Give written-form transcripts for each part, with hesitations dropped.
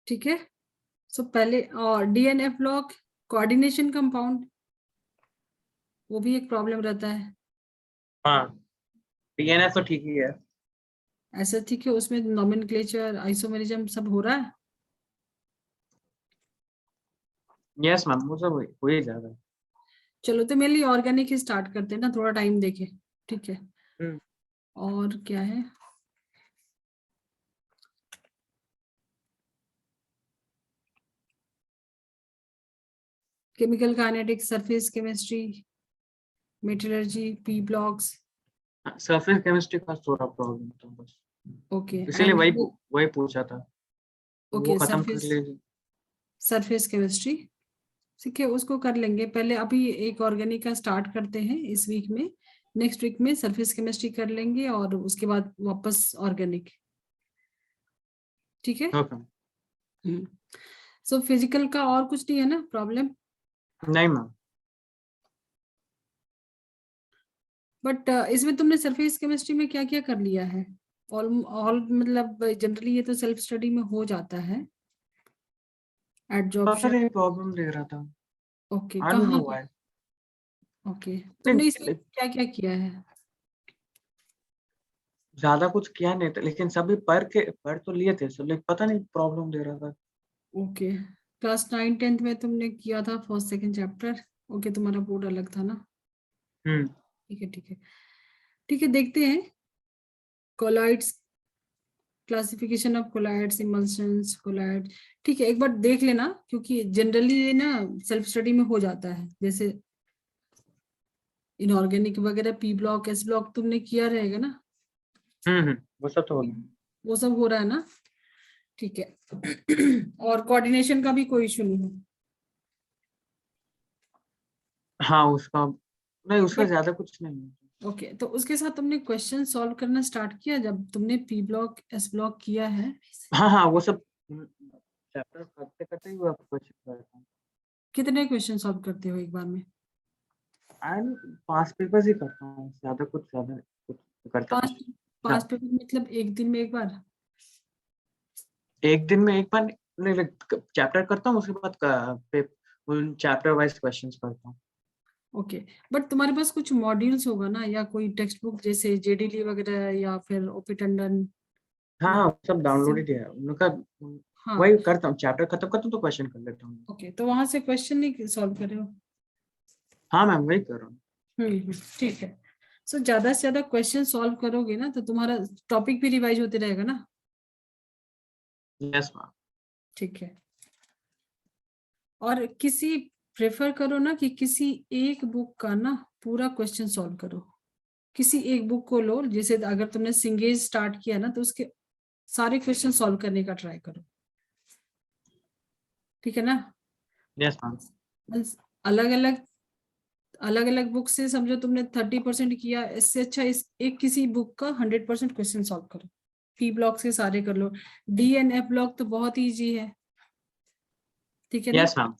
ठीक है। सो पहले और डीएनएफ ब्लॉक कोऑर्डिनेशन कंपाउंड, वो भी एक प्रॉब्लम रहता है। हाँ, डीएनएफ तो ठीक ही है। ऐसा ठीक है, उसमें नोमेनक्लेचर आइसोमेरिज्म सब हो रहा है। यस मैम, वो सब हो ही जाएगा। चलो तो मेरे लिए ऑर्गेनिक ही स्टार्ट करते हैं ना, थोड़ा टाइम देके। ठीक है। और क्या है, chemical kinetics, surface chemistry, metallurgy, P blocks. Surface chemistry का थोड़ा प्रॉब्लम था बस, ओके इसीलिए एंड वही पूछा था। वो ओके खत्म कर लीजिए। सरफेस केमिस्ट्री ठीक है, उसको कर लेंगे पहले। अभी एक ऑर्गेनिक का स्टार्ट करते हैं इस वीक में, नेक्स्ट वीक में सरफेस केमिस्ट्री कर लेंगे और उसके बाद वापस ऑर्गेनिक। ठीक है। ओके। सो फिजिकल का और कुछ नहीं है ना प्रॉब्लम? नहीं मैम। बट इसमें तुमने सरफेस केमिस्ट्री में क्या क्या कर लिया है? ऑल मतलब जनरली ये तो सेल्फ स्टडी में हो जाता है, एडजॉर्प्शन। सर ये प्रॉब्लम दे रहा था, ओके, आई डोंट नो कहाँ पे? व्हाई। ओके, तुमने इसमें नहीं, क्या क्या किया है? ज्यादा कुछ किया नहीं था, लेकिन सभी पढ़ तो लिए थे सब, लेकिन पता नहीं प्रॉब्लम दे रहा था। ओके, क्लास 9 10 में तुमने किया था फर्स्ट सेकंड चैप्टर। ओके, तुम्हारा बोर्ड अलग था ना। हम्म। ठीक है ठीक है ठीक है, देखते हैं। Colloids, classification of colloids, emulsions colloid. ठीक है, एक बार देख लेना क्योंकि जनरली ये ना सेल्फ स्टडी में हो जाता है। जैसे इनऑर्गेनिक वगैरह, पी ब्लॉक, एस ब्लॉक तुमने किया रहेगा ना। वो सब तो हो गया। वो सब हो रहा है ना। ठीक है। और कोऑर्डिनेशन का भी कोई इशू नहीं है। हाँ उसका, नहीं उसका बट ज्यादा कुछ नहीं है। ओके, तो उसके साथ तुमने क्वेश्चन सॉल्व करना स्टार्ट किया जब तुमने पी ब्लॉक एस ब्लॉक किया है? हाँ हाँ, वो सब चैप्टर करते करते ही वो कुछ करता हूँ। कितने क्वेश्चन सॉल्व करते हो एक बार में? एंड 5 पेपर्स ही करता हूँ, ज्यादा कुछ करता पांच? नहीं। पांच हाँ, पेपर मतलब एक दिन में एक बार? एक दिन में एक बार नहीं, चैप्टर करता हूँ, उसके बाद उन चैप्टर वाइज क्वेश्चंस करता हूँ। ओके, बट तुम्हारे पास कुछ मॉड्यूल्स होगा ना, या कोई टेक्स्ट बुक जैसे जेडीली वगैरह या फिर ओपी टंडन या हाँ वो सब डाउनलोड ही दिया है उनका। हाँ। वही करता हूँ, चैप्टर खत्म करता हूँ तो क्वेश्चन कर लेता हूँ। ओके, तो वहां से क्वेश्चन नहीं सॉल्व कर रहे हो? हाँ मैम, वही कर रहा हूँ। ठीक है। सो ज्यादा से ज्यादा क्वेश्चन सॉल्व करोगे ना तो तुम्हारा टॉपिक भी रिवाइज होते रहेगा ना। Yes ma'am. ठीक है। और किसी प्रेफर करो ना कि किसी एक बुक का ना पूरा क्वेश्चन सॉल्व करो। किसी एक बुक को लो, जैसे अगर तुमने सिंगेज स्टार्ट किया ना तो उसके सारे क्वेश्चन सॉल्व करने का ट्राई करो। ठीक है ना। Yes ma'am. अलग अलग अलग अलग बुक से समझो तुमने 30% किया, इससे अच्छा इस एक किसी बुक का 100% क्वेश्चन सॉल्व करो। पी ब्लॉक से सारे कर लो। डी एंड एफ ब्लॉक तो बहुत इजी है। ठीक है ना। Yes ma'am.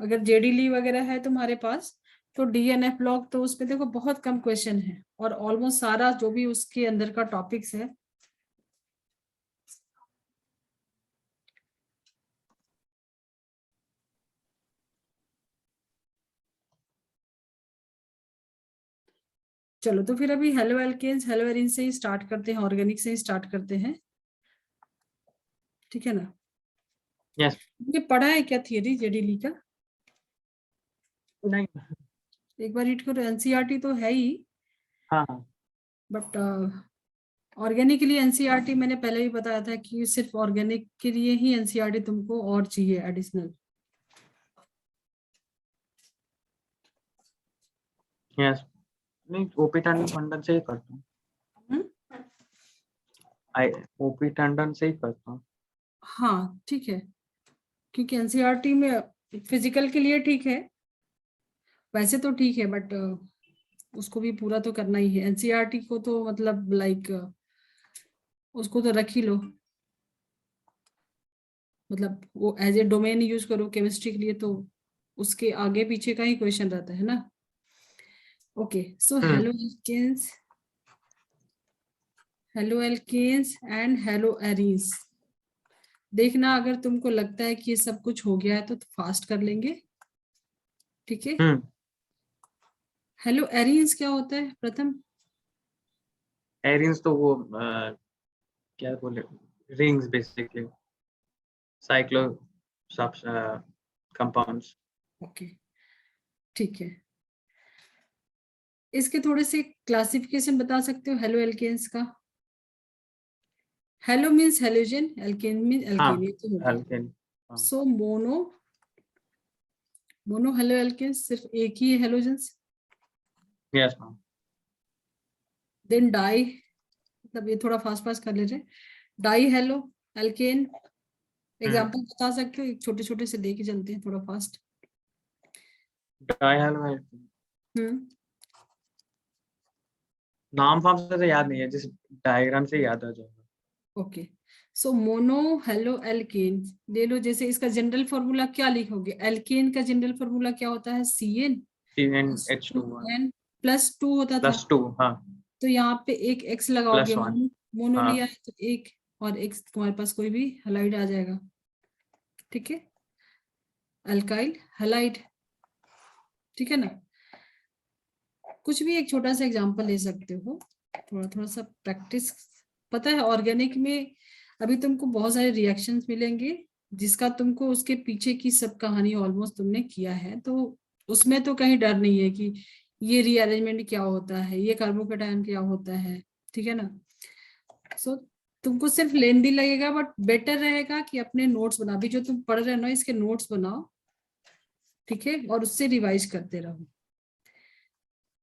अगर जेडी ली वगैरह है तुम्हारे पास तो डी एन एफ ब्लॉक तो उसमें देखो बहुत कम क्वेश्चन है और ऑलमोस्ट सारा जो भी उसके अंदर का टॉपिक्स है। चलो तो फिर अभी हेलो एल्केन्स हेलो एरिन से ही स्टार्ट करते हैं, ऑर्गेनिक से ही स्टार्ट करते हैं। ठीक है ना। यस। ये पढ़ा है क्या थियरी जेडी ली का? नहीं। एक बार रीड करो, एनसीईआरटी तो है ही। हाँ हाँ। बट ऑर्गेनिक के लिए एनसीईआरटी मैंने पहले भी बताया था कि सिर्फ ऑर्गेनिक के लिए ही एनसीईआरटी तुमको और चाहिए एडिशनल। यस। नहीं, ओपी टंडन से ही करता हूँ। ओपी टंडन से ही करता हूँ। हाँ ठीक है, क्योंकि एनसीईआरटी में फिजिकल के लिए ठीक है, वैसे तो ठीक है बट उसको भी पूरा तो करना ही है। एनसीईआरटी को तो मतलब लाइक उसको तो रख ही लो, मतलब वो एज ए डोमेन यूज करो केमिस्ट्री के लिए, तो उसके आगे पीछे का ही क्वेश्चन रहता है ना। Okay, so halo alkanes and halo arenes, देखना अगर तुमको लगता है कि ये सब कुछ हो गया है तो फास्ट कर लेंगे, ठीक है। हेलो एरियंस क्या होता है प्रथम? एरियंस तो वो क्या बोले, रिंग्स बेसिकली, साइक्लो सब कंपाउंड्स। ओके, ठीक है। इसके थोड़े से क्लासिफिकेशन बता सकते हो हेलो एल्केन्स का? Halo means halogen, alkane mean हाँ, एल्केन, ये तो हो गया। एल्केन। हाँ, सो मोनो हेलो एल्केन्स सिर्फ एक ही हेलोजेंस। Yes ma'am. देन डाई, मतलब ये थोड़ा फास्ट फास्ट कर लेते हैं। डाई हेलो एल्केन, एग्जांपल बता सकते हो? छोटे छोटे से देके चलते हैं थोड़ा फास्ट। डाई हेलो एल्केन, हम्म नाम फार्म से तो याद नहीं है, जिस डायग्राम से याद आ जाएगा। ओके। सो मोनो हेलो एल्केन ले लो, जैसे इसका जनरल फॉर्मूला क्या लिखोगे? एल्केन का जनरल फॉर्मूला क्या होता है? CN CnH2 N प्लस 2 होता था। +2। हाँ, तो यहाँ पे एक X लगाओगे, +1। मोनो हाँ, लिया है तो एक, और X तुम्हारे पास कोई भी हलाइड आ जाएगा, ठीक है। अल्काइल हलाइड, ठीक है ना। कुछ भी एक छोटा सा एग्जांपल ले सकते हो, थोड़ा थोड़ा सा प्रैक्टिस। पता है ऑर्गेनिक में अभी तुमको बहुत सारे रिएक्शंस मिलेंगे, जिसका तुमको उसके पीछे की सब कहानी ऑलमोस्ट तुमने किया है, तो उसमें तो कहीं डर नहीं है कि ये रीअरेंजमेंट क्या होता है, ये कार्बोकेटायन क्या होता है, ठीक है ना। सो तुमको सिर्फ लेंदी लगेगा, बट बेटर रहेगा कि अपने नोट्स बना, अभी जो तुम पढ़ रहे हो ना इसके नोट्स बनाओ, ठीक है, और उससे रिवाइज करते रहो।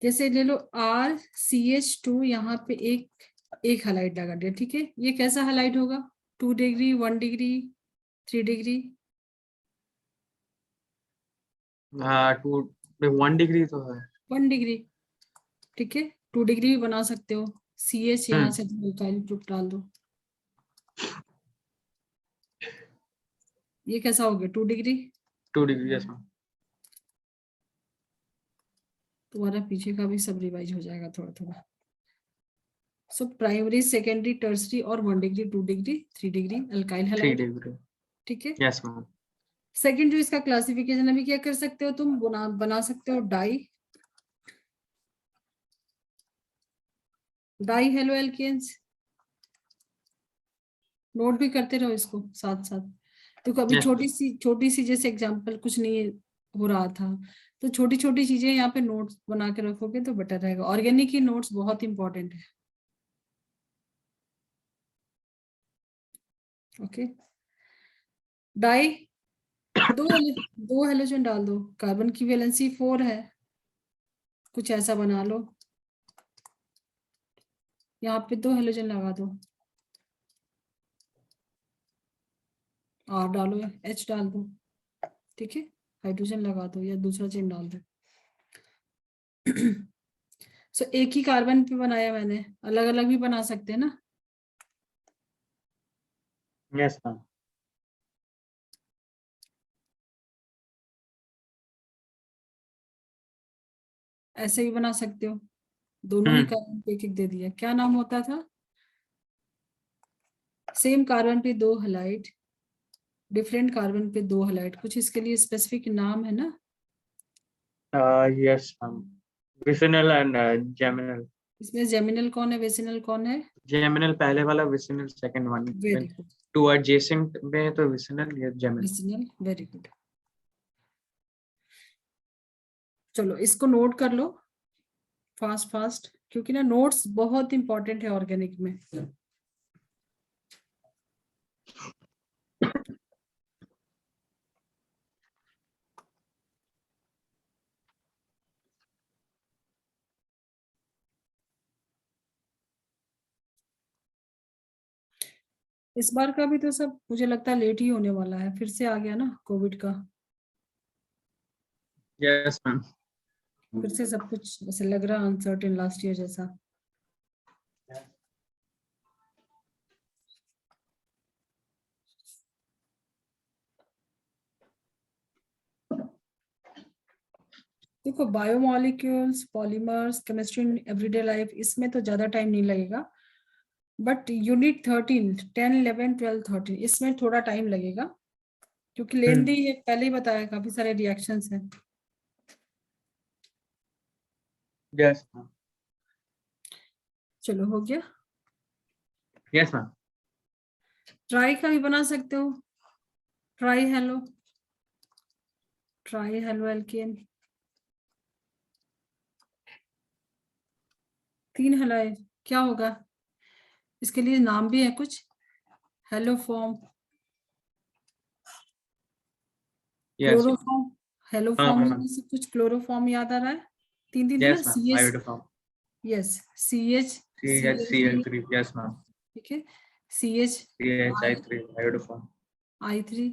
जैसे ले लो RCH2, यहाँ पे एक हाइलाइट लगा दिया, ठीक है। ये कैसा हाइलाइट होगा? 2 डिग्री, 1 डिग्री, 3 डिग्री? हाँ, 1 डिग्री तो है। 1 डिग्री, ठीक है। 2 डिग्री भी बना सकते हो। CH यहाँ से अल्काइल ग्रुप डाल दो, ये कैसा हो गया? 2 डिग्री। 2 degree, yes ma'am. तुम्हारा पीछे का भी सब रिवाइज हो जाएगा थोड़ा थोड़ा। सो प्राइमरी, सेकेंडरी, टर्सरी और 1 degree, 2 degree, 3 degree alkyl 3 halide, degree, ठीक है। Yes ma'am. सेकेंड जो इसका क्लासिफिकेशन अभी क्या कर सकते हो तुम, बना सकते हो di, di halo alkanes. Note भी करते रहो इसको साथ साथ। तो कभी यस मैम। छोटी सी जैसे एग्जांपल कुछ नहीं हो रहा था, तो छोटी छोटी चीजें यहाँ पे नोट्स बना के रखोगे तो बेटर रहेगा। ऑर्गेनिक की नोट्स बहुत इंपॉर्टेंट है, ओके। डाई, दो हेलोजन डाल दो, कार्बन की वैलेंसी 4 है, कुछ ऐसा बना लो। यहाँ पे 2 हेलोजन लगा दो, R डालो, H डाल दो, ठीक है। हाइड्रोजन लगा दो या दूसरा चेन डाल दो। सो एक ही कार्बन पे बनाया मैंने, अलग अलग भी बना सकते हैं ना। Yes ma'am. ऐसे भी बना सकते हो, दोनों ही हम्म कार्बन पे एक एक दे दिया, क्या नाम होता था? सेम कार्बन पे 2 हलाइड, डिफरेंट कार्बन पे 2 हलाइड, कुछ इसके लिए स्पेसिफिक नाम है ना? Yes ma'am, vicinal and geminal. इसमें जेमिनल कौन है, वेसिनल कौन है? जेमिनल पहले वाला, विसिनल सेकंड वन वेरी में। गुड, टू एडजेसेंट में तो विसिनल, ये जेमिनल। वेसिनल, very good. चलो इसको नोट कर लो फास्ट फास्ट, क्योंकि ना नोट्स बहुत इंपॉर्टेंट है ऑर्गेनिक में। इस बार का भी तो सब मुझे लगता है लेट ही होने वाला है, फिर से आ गया ना कोविड का, यस मैम। फिर से सब कुछ ऐसे लग रहा अनसर्टेन लास्ट ईयर जैसा। देखो biomolecules, polymers, chemistry in everyday life, इसमें तो ज्यादा टाइम नहीं लगेगा, बट यूनिट 13 10 11 12 13 इसमें थोड़ा टाइम लगेगा क्योंकि लेंदी है, पहले ही बताया काफी सारे रिएक्शंस हैं। Yes ma'am. चलो हो गया। Yes ma'am. ट्राई का भी बना सकते हो, try hello, try halo alkane, 3 halide क्या होगा, इसके लिए नाम भी है कुछ, hello form, yes chloroform, hello form में मैम। से कुछ क्लोरोफॉर्म याद आ रहा है, 3 थे ना, yes ma'am, C H, iodoform, yes C H, CHCl3, yes ma'am, ठीक है, C H CHI3, iodoform, I3,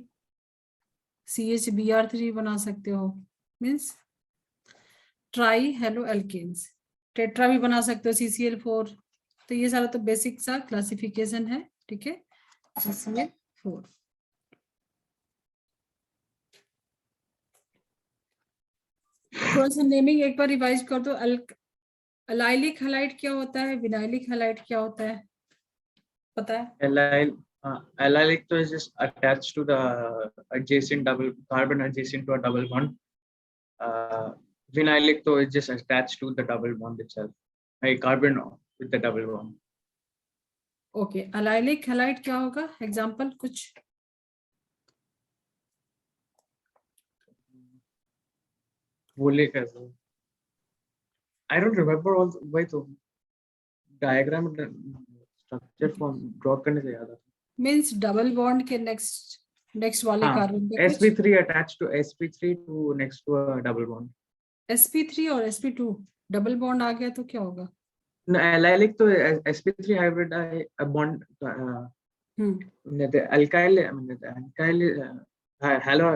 CHBr3 बना सकते हो, means tri halo alkanes, tetra भी बना सकते हो, CCl4। तो ये सारा तो बेसिक सा क्लासिफिकेशन है, ठीक है, CCl4। थोड़ा सा नेमिंग एक बार रिवाइज कर दो। अलाइलिक हैलाइड क्या होता है, विनाइलिक हैलाइड क्या होता है, पता है? allylic तो is just attached to the adjacent double carbon adjacent to a double bond. Vinylic तो is just attached to the double bond itself, a carbon with the double bond. Okay, allylic halide क्या होगा, example कुछ? बोले कैसे? I don't remember all वही तो diagram structure form draw करने से याद आता। मीन्स डबल बॉन्ड के नेक्स्ट वाले कार्बन पे कुछ sp3 attached to sp3 to next to a double bond. sp3 और sp2 डबल बॉन्ड आ गया तो क्या होगा? No, allylic तो sp3 hybrid a bond the alkyl I mean the alkyl halo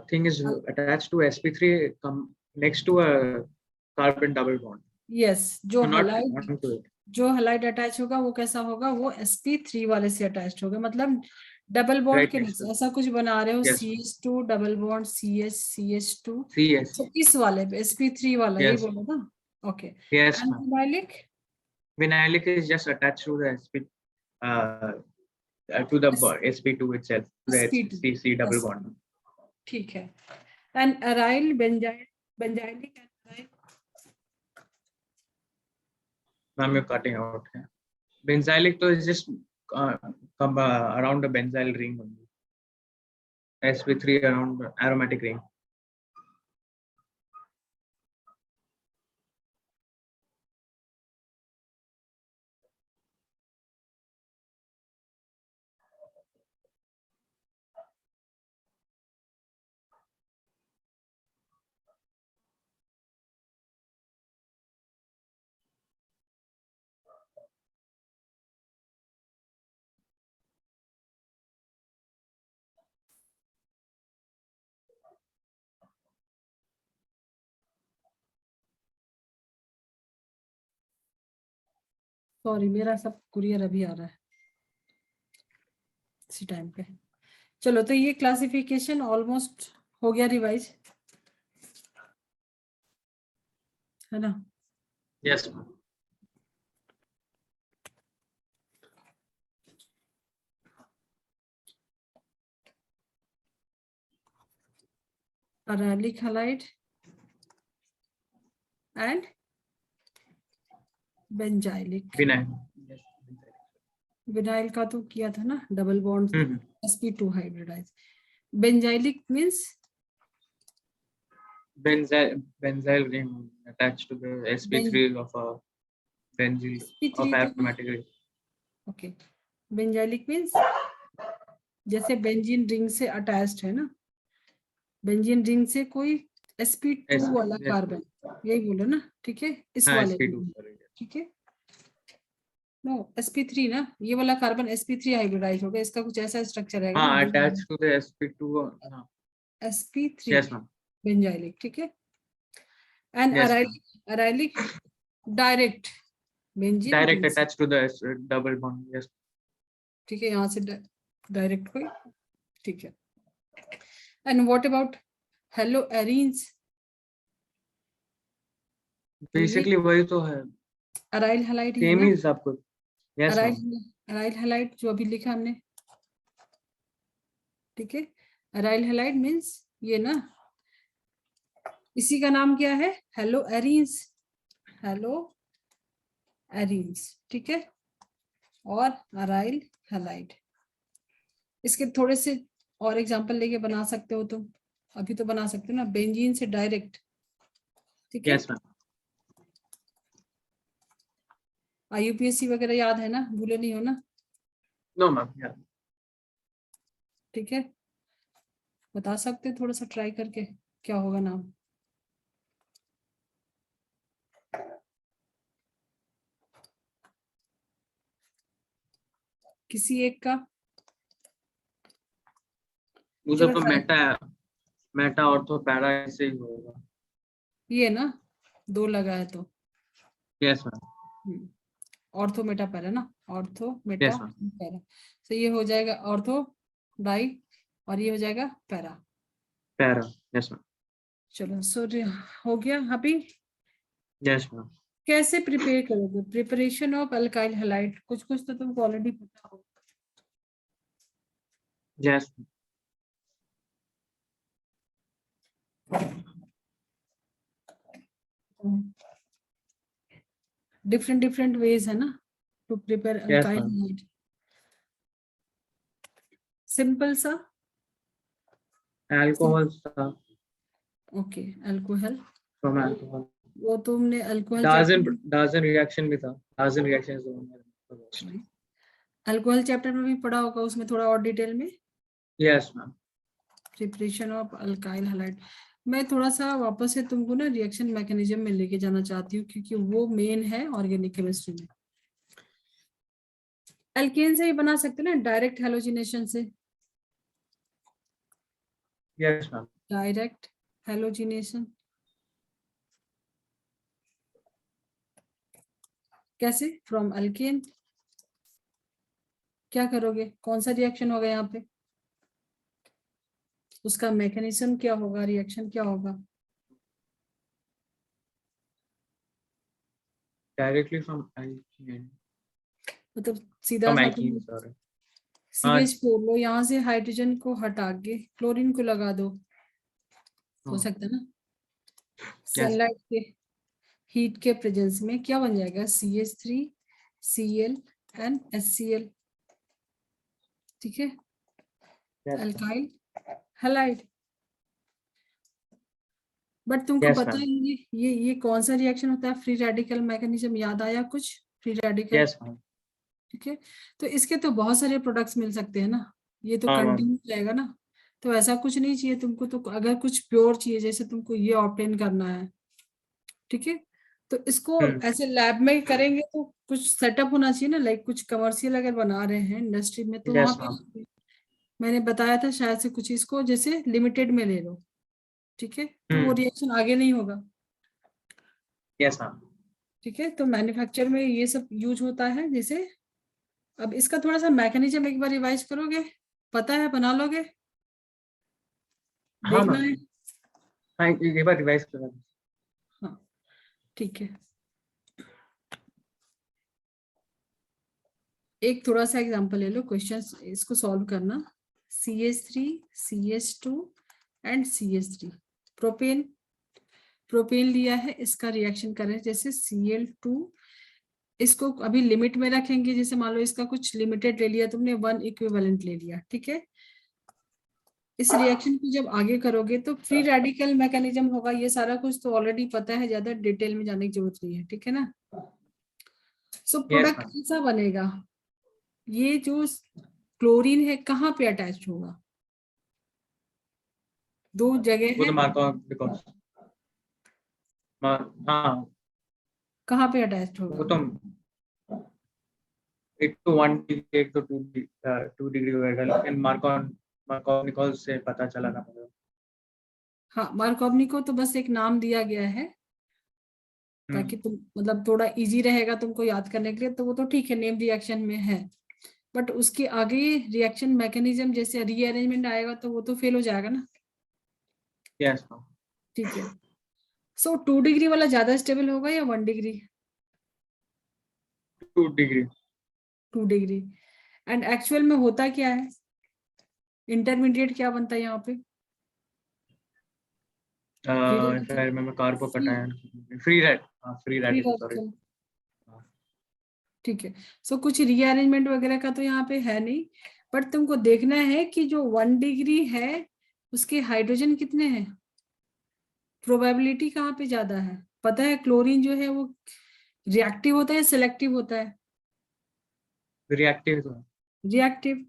thing is attached to sp3 next to a carbon double bond. Yes, जो So not halide, onto it. जो halide attach होगा वो कैसा होगा, वो sp3 वाले से attached होगा, मतलब डबल बॉन्ड Right के next नेक्स्ट to it. ऐसा कुछ बना रहे हो, Yes. CH2 double bond CH2, CS. तो इस वाले पे sp3 वाला, यही Yes. बोलो ना, okay. Yes, and ma'am. Vinylic? Vinylic is just attached to the to the sp2 itself, the sp2, CC double yes, bond. ठीक है। And aryl benzylic and aryl, Ma'am, you're cutting out here. Benzylic to is just come around the benzyl ring only. sp3 around the aromatic ring. Sorry मेरा सब courier अभी आ रहा है इसी time पे। चलो, तो ये क्लासिफिकेशन ऑलमोस्ट हो गया रिवाइज, है ना? Yes, ma'am. Arylic halide and benzylic. Vinyl. Yes. Vinyl का तो किया था ना, double bond Mm-hmm. sp2 hybridise. Benzylic means Benzyl ring attached to the sp3 of a benzyl of sp3 तो aromatic ring. Okay, benzylic means जैसे benzene ring से attached है ना, बेंजीन रिंग से कोई sp2 वाला yes. कार्बन, यही बोलो ना, ठीक है, इस वाले sp2 sorry. ठीक है, नो sp3 ना, ये वाला कार्बन sp3 हाइब्रिडाइज होगा, इसका कुछ ऐसा स्ट्रक्चर रहेगा ना, attached to the sp2 sp3 yes ma'am. Benzylic, ठीक है। And Yes, arylic direct benzene direct ring से, attached to the double bond. Yes. ठीक है, यहाँ से डायरेक्ट कोई, ठीक है। And what about hello arenes? Basically वही तो है, अराइल हैलाइड है सेम ना, ही सब कुछ। Yes, aryl ma'am. Aryl halide जो अभी लिखा हमने, ठीक है। अराइल हैलाइड मीन्स ये ना, इसी का नाम क्या है, हेलो एरीन्स, हेलो एरीन्स, ठीक है। और अराइल हैलाइड, इसके थोड़े से और एग्जांपल लेके बना सकते हो तुम, अभी तो बना सकते हो ना, बेंजीन से डायरेक्ट, ठीक है। Yes, ma'am. IUPAC वगैरह याद है ना, भूले नहीं हो ना, No, ma'am. Yeah. ठीक है। बता सकते हो थोड़ा सा ट्राई करके क्या होगा नाम। किसी एक का, वो चलो सब तो ट्राई, मेटा ऑर्थो पैरा ऐसे ही होगा. ये ना 2 लगा है तो Yes, ma'am. Ortho meta para ना, ortho meta Yes, ma'am. Para, तो ये हो जाएगा ऑर्थो डाई और ये हो जाएगा पैरा। Para. Yes, ma'am. चलो सो हो गया अभी। Yes, ma'am. कैसे प्रिपेयर करोगे, प्रिपरेशन ऑफ अल्काइल हैलाइड, कुछ कुछ तो तुमको ऑलरेडी पता हो। Yes. डिफरेंट डिफरेंट वेज है ना to prepare Yes, alkyl ma'am. Halide, simple सा। Alcohol stuff okay alcohol, from alcohol. वो तुमने अल्कोहल Darzen reaction भी था. Darzen reaction is the one that was. Alcohol chapter में भी पढ़ा होगा, उसमें थोड़ा और डिटेल में Yes, ma'am. Preparation of alkyl halide. मैं थोड़ा सा वापस से तुमको ना रिएक्शन मैकेनिज्म में लेके जाना चाहती हूँ, क्योंकि वो मेन है ऑर्गेनिक केमिस्ट्री में। एल्केन से ही बना सकते ना डायरेक्ट हैलोजिनेशन से, Yes, ma'am. डायरेक्ट हैलोजिनेशन कैसे, फ्रॉम अल्केन क्या करोगे, कौन सा रिएक्शन होगा यहाँ पे, उसका मैकेनिज्म क्या होगा, रिएक्शन क्या होगा। Directly from alkene. मतलब सीधा From सा alkene, तुम sorry. CH फोड़ लो, यहाँ से हाइड्रोजन को हटा के क्लोरीन को लगा दो, हो सकता है ना। Yes. सनलाइट के हीट के प्रेजेंस में क्या बन जाएगा, CH3 Cl एंड HCl, ठीक है, Yes, ma'am. Alkyl halide. But तुमको Yes, पता ma'am. है ये कौन सा रिएक्शन होता है, फ्री रेडिकल मैकेनिज्म, याद आया कुछ, फ्री रेडिकल, Yes, ma'am. ठीक है। तो इसके तो बहुत सारे प्रोडक्ट्स मिल सकते हैं ना, ये तो हाँ, कंटिन्यू रहेगा ना, तो ऐसा कुछ नहीं चाहिए तुमको, तो अगर कुछ प्योर चाहिए जैसे तुमको ये ऑब्टेन करना है, ठीक है, तो इसको ऐसे लैब में करेंगे तो कुछ सेटअप होना चाहिए ना, लाइक कुछ कमर्शियल अगर बना रहे हैं इंडस्ट्री में तो वहां Yes, ma'am. पे मैंने बताया था शायद से कुछ इसको जैसे लिमिटेड में ले लो, ठीक है, तो वो रिएक्शन आगे नहीं होगा, Yes, ma'am. ठीक है। तो मैन्युफैक्चर में ये सब यूज होता है जैसे, अब इसका थोड़ा सा मैकेनिज्म एक बार रिवाइज करोगे, पता है, बना लोगे, हाँ, देखना मैम. है, हाँ, एक बार रिवाइज करा. हाँ ठीक है। एक थोड़ा सा एग्जांपल ले लो, क्वेश्चन इसको सॉल्व करना। CH3 CH2 and CH3, propane, propane लिया है, इसका रिएक्शन करें जैसे Cl2, इसको अभी लिमिट में रखेंगे, जैसे मान लो इसका कुछ लिमिटेड ले लिया तुमने, 1 इक्विवेलेंट ले लिया, ठीक है। इस रिएक्शन को जब आगे करोगे तो फ्री रेडिकल मैकेनिज्म होगा, ये सारा कुछ तो ऑलरेडी पता है, ज्यादा डिटेल में जाने की जरूरत नहीं है, ठीक है ना। सो Yes, प्रोडक्ट ma'am. कैसा बनेगा, ये जो क्लोरीन है कहाँ पे अटैच होगा, 2 जगह वो है, तो मार्को बिकॉज हाँ, कहाँ पे अटैच वो होगा, तो एक तो 1 डिग्री, एक तो 2 डिग्री होगा, लेकिन मार्को निकोल्स से पता चला था मुझे. हाँ मार्कोवनी को तो बस एक नाम दिया गया है ताकि तुम मतलब थोड़ा इजी रहेगा तुमको याद करने के लिए, तो वो तो ठीक है, नेम रिएक्शन में है, बट उसके आगे रिएक्शन मैकेनिज्म जैसे रीअरेंजमेंट आएगा तो वो तो फेल हो जाएगा ना, Yes, ma'am. ठीक है। सो 2 डिग्री वाला ज्यादा स्टेबल होगा या 1 degree, 2 degree. 2 degree. And actual में होता क्या है, इंटरमीडिएट क्या बनता है यहाँ पे? if I remember carbocation, free radical, sorry. ठीक है। सो कुछ रीअरेंजमेंट वगैरह का तो यहाँ पे है नहीं, बट तुमको देखना है कि जो 1 डिग्री है उसके हाइड्रोजन कितने हैं, प्रोबेबिलिटी कहाँ पे ज्यादा है। पता है क्लोरीन जो है वो रिएक्टिव होता है, सिलेक्टिव होता है? Reactive. Reactive.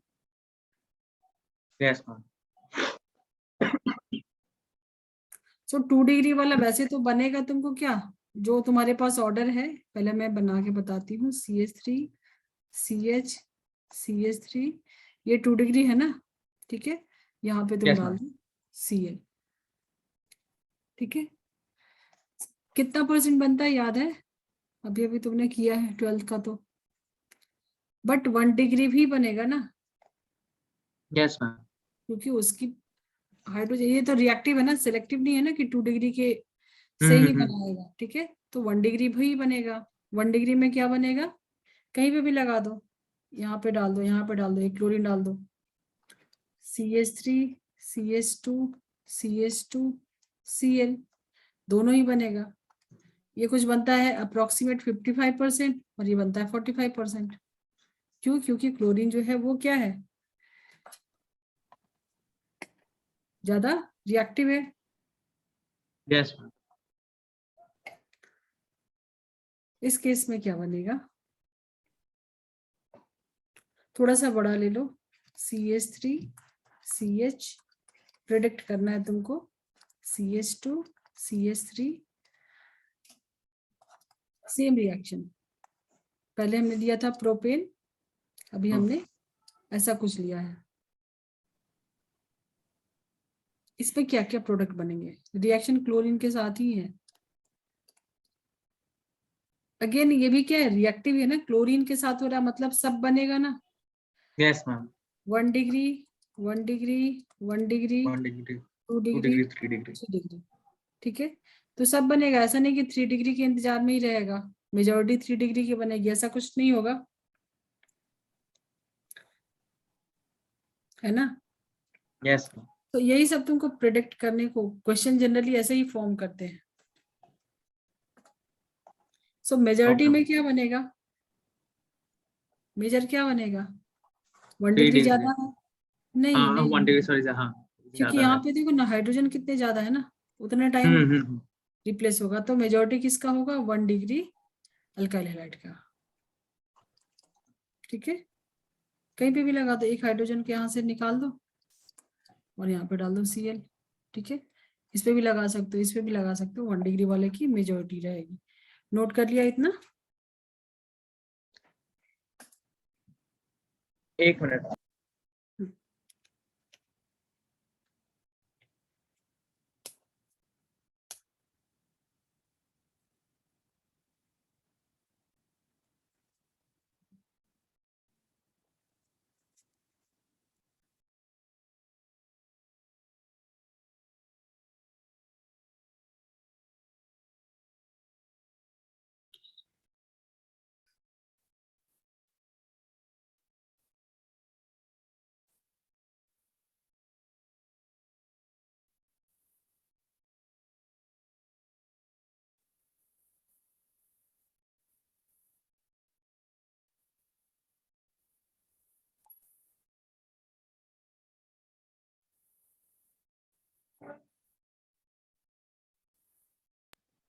Yes ma'am. So 2 degree वाला वैसे तो बनेगा तुमको क्या, जो तुम्हारे पास ऑर्डर है पहले मैं बना के बताती हूँ, CH3 CH CH3, ये 2 डिग्री है ना, ठीक है, यहाँ पे तुम यस डाल मैम। दो Cl, ठीक है। कितना परसेंट बनता है याद है, अभी अभी तुमने किया है 12th का तो, बट 1 डिग्री भी बनेगा ना, यस मैम। क्योंकि उसकी हाइड्रोजन, ये तो रिएक्टिव है ना, सिलेक्टिव नहीं है ना कि 2 डिग्री के से ही बनाएगा, ठीक है। तो 1 डिग्री भी बनेगा। 1 डिग्री में क्या बनेगा, कहीं पे भी लगा दो, यहाँ पे डाल दो, यहाँ पे डाल दो, एक क्लोरीन डाल दो, CH3 CH2 CH2 Cl, दोनों ही बनेगा। ये कुछ बनता है अप्रोक्सीमेट 55% और ये बनता है 45%। क्यों? क्योंकि क्लोरीन जो है वो क्या है, ज्यादा रिएक्टिव है। Yes ma'am. इस केस में क्या बनेगा, थोड़ा सा बड़ा ले लो, CH3 CH, प्रेडिक्ट करना है तुमको, CH2 CH3, सेम रिएक्शन, पहले हमने लिया था प्रोपेन, अभी हमने ऐसा कुछ लिया है। इस पे क्या क्या प्रोडक्ट बनेंगे, रिएक्शन क्लोरीन के साथ ही है। अगेन ये भी क्या है, रिएक्टिव है ना, क्लोरीन के साथ हो रहा, मतलब सब बनेगा ना। Yes ma'am. 1 degree 1 degree 1 degree 1 degree 2 2 degree degree 3 degree. 3 degree, ठीक है। तो सब बनेगा, ऐसा नहीं कि 3 डिग्री के इंतजार में ही रहेगा, मेजॉरिटी 3 डिग्री की बनेगी, ऐसा कुछ नहीं होगा, है ना। यस। तो यही सब तुमको प्रिडिक्ट करने को क्वेश्चन जनरली ऐसे ही फॉर्म करते हैं। सो मेजॉरिटी ओके। में क्या बनेगा, मेजर क्या बनेगा, 1 3 डिग्री डिग्री। ज्यादा है, नहीं हाँ, नहीं 1 डिग्री, नहीं, सॉरी, हाँ क्योंकि ज्यादा यहाँ है। पे देखो ना हाइड्रोजन कितने ज्यादा है ना, उतने टाइम हम्म। रिप्लेस होगा, तो मेजॉरिटी किसका होगा, 1 डिग्री अल्काइल हैलाइड का, ठीक है। कहीं पे भी लगा दो, एक हाइड्रोजन के यहाँ से निकाल दो और यहाँ पे डाल दो Cl, ठीक है। इस पे भी लगा सकते हो, इस पे भी लगा सकते हो, 1 डिग्री वाले की मेजॉरिटी रहेगी। नोट कर लिया इतना? 1 मिनट।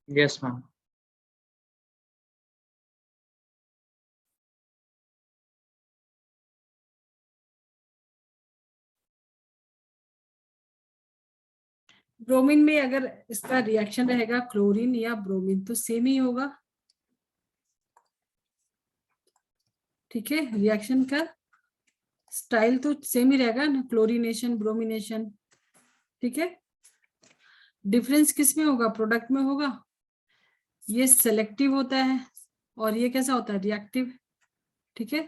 Yes ma'am. ब्रोमीन में अगर इसका रिएक्शन रहेगा क्लोरीन या ब्रोमीन तो सेम ही होगा, ठीक है। रिएक्शन का स्टाइल तो सेम ही रहेगा ना, क्लोरीनेशन ब्रोमिनेशन, ठीक है। डिफरेंस किस में होगा, प्रोडक्ट में होगा, ये सेलेक्टिव होता है और ये कैसा होता है, रिएक्टिव, ठीक है।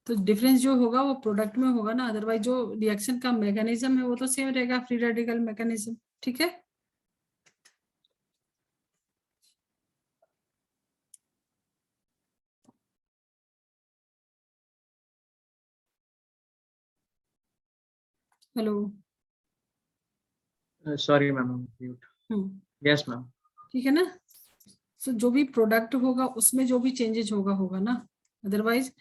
तो डिफरेंस जो होगा वो प्रोडक्ट में होगा ना, अदरवाइज जो रिएक्शन का मैकेनिज्म है वो तो सेम रहेगा, फ्री रेडिकल मैकेनिज्म, ठीक है। Hello. Sorry ma'am, I'm mute. Yes ma'am. ठीक है ना। सो जो भी प्रोडक्ट होगा उसमें जो भी चेंजेस होगा ना, अदरवाइज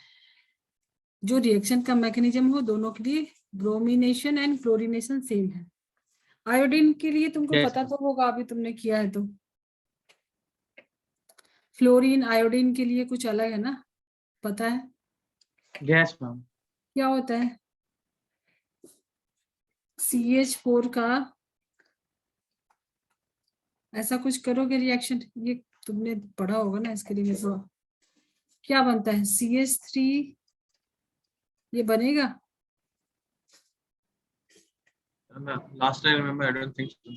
जो रिएक्शन का मैकेनिज्म हो दोनों के लिए ब्रोमिनेशन एंड क्लोरीनेशन सेम है। आयोडीन के लिए तुमको Yes पता ma'am. तो होगा, अभी तुमने किया है तो। फ्लोरीन आयोडीन के लिए कुछ अलग है ना, पता है Yes ma'am. क्या होता है? CH4 का ऐसा कुछ करोगे रिएक्शन, ये तुमने पढ़ा होगा ना, इसके लिए थोड़ा क्या बनता है? CH3 ये बनेगा। Ma'am, last I remember, I don't think so.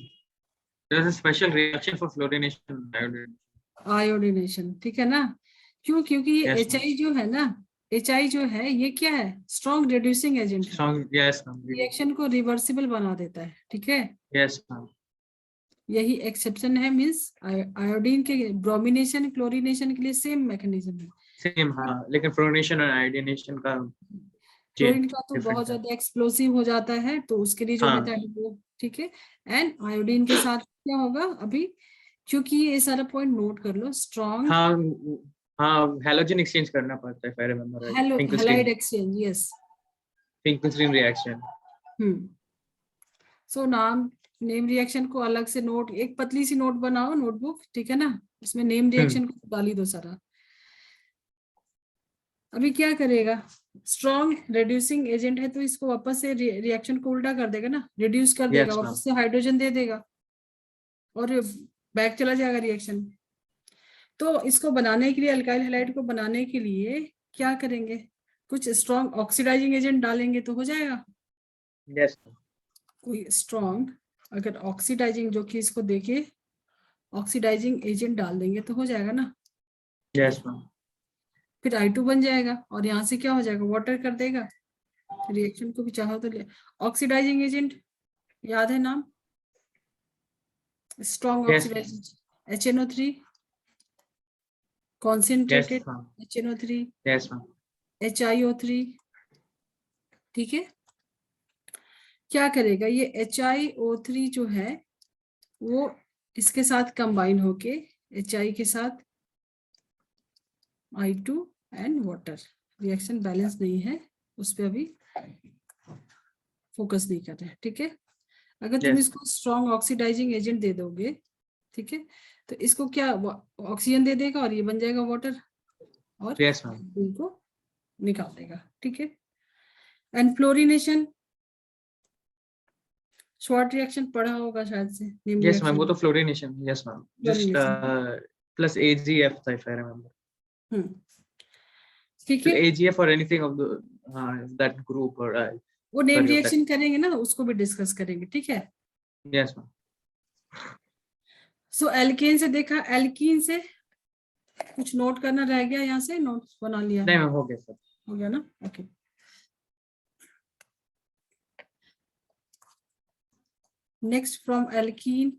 There's a special reaction for fluorination and iodine. Iodination, ठीक है ना। क्यों? क्योंकि ये Yes ma'am. HI जो है ना, HI जो है ये क्या है? स्ट्रॉन्ग रिड्यूसिंग एजेंट है, Strong. Yes ma'am. रिएक्शन को रिवर्सिबल बना देता है, ठीक है। Yes ma'am. यही एक्सेप्शन है, मींस आयोडीन के ब्रोमिनेशन क्लोरीनेशन के लिए सेम मैकेनिज्म है। Same हाँ, लेकिन fluorination और iodination का क्लोरीन का तो different बहुत है. ज्यादा एक्सप्लोसिव हो जाता है, तो उसके लिए जो हाँ. मेथड है वो ठीक है। एंड आयोडीन के साथ क्या होगा अभी, क्योंकि ये सारा पॉइंट नोट कर लो, स्ट्रॉन्ग हाँ हाँ, halogen exchange करना पड़ता है, if I remember right. Halide Finkelstein exchange, yes. reaction. सो नाम नेम रिएक्शन को अलग से नोट, एक पतली सी नोट बनाओ नोटबुक, ठीक है ना, उसमें नेम रिएक्शन को डाली दो सारा। अभी क्या करेगा? स्ट्रॉन्ग रिड्यूसिंग एजेंट है तो इसको वापस से रिएक्शन को उल्टा कर देगा ना, रिड्यूस कर देगा, Yes ma'am. वापस से हाइड्रोजन दे देगा और बैक चला जाएगा रिएक्शन। तो इसको बनाने के लिए, अल्काइल हैलाइड को बनाने के लिए क्या करेंगे? कुछ स्ट्रॉन्ग ऑक्सीडाइजिंग एजेंट डालेंगे तो हो जाएगा। Yes ma'am. कोई स्ट्रॉन्ग अगर ऑक्सीडाइजिंग, जो कि इसको देखे ऑक्सीडाइजिंग एजेंट डाल देंगे तो हो जाएगा ना। Yes ma'am. फिर I2 बन जाएगा और यहाँ से क्या हो जाएगा? वाटर कर देगा। रिएक्शन को भी चाहो तो ले। ऑक्सीडाइजिंग एजेंट याद है नाम? Strong Yes ma'am. Oxidising HNO3, Yes concentrated ma'am. HNO3, Yes ma'am. HiO3, ठीक है। क्या करेगा ये HiO3 जो है वो इसके साथ कंबाइन होके Hi के साथ I2 and water, reaction balance नहीं है, उस पर अभी फोकस नहीं कर रहे, ठीक है। अगर तुम Yes. इसको स्ट्रॉन्ग ऑक्सीडाइजिंग एजेंट दे दोगे, ठीक है, तो इसको क्या ऑक्सीजन दे देगा और ये बन जाएगा वाटर और Yes ma'am. इनको निकाल देगा, ठीक है। एंड फ्लोरिनेशन शॉर्ट रिएक्शन पढ़ा होगा शायद से, नेम Yes ma'am, वो रिएक्शन, तो fluorination. Yes ma'am. Just fluorination. plus AgF था, if I remember. ठीक So है, AgF or anything of the that group or वो name sorry of that. Reaction करेंगे ना, उसको भी डिस्कस करेंगे, ठीक है। Yes ma'am. सो एल्केन से देखा, एल्कीन से कुछ नोट करना रह गया, यहाँ से नोट बना लिया? नहीं मैम, हो गया सर. हो गया ना, okay. Next from alkene.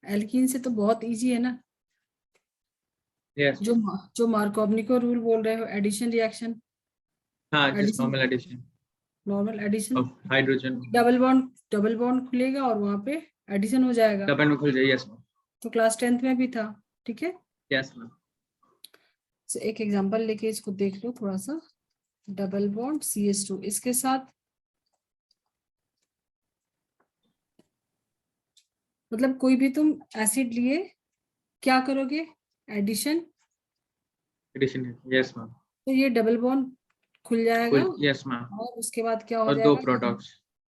Alkene से तो बहुत इजी है ना, Yes. जो मार्कोवनिको रूल बोल रहे हो, एडिशन रिएक्शन, हाँ, just addition, normal addition normal addition, of hydrogen. Double bond खुलेगा और वहां पे एडिशन हो जाएगा। डबल में खुल जाए. Yes ma'am. तो क्लास 10th में भी था, ठीक है। Yes ma'am. तो एक एग्जांपल लेके इसको देख लो थोड़ा सा। डबल बॉन्ड CH2 इसके साथ, मतलब कोई भी तुम एसिड लिए क्या करोगे? Addition, Addition. Yes ma'am. तो ये डबल बॉन्ड खुल जाएगा Yes ma'am. और उसके बाद क्या हो और दो जाएगा? products.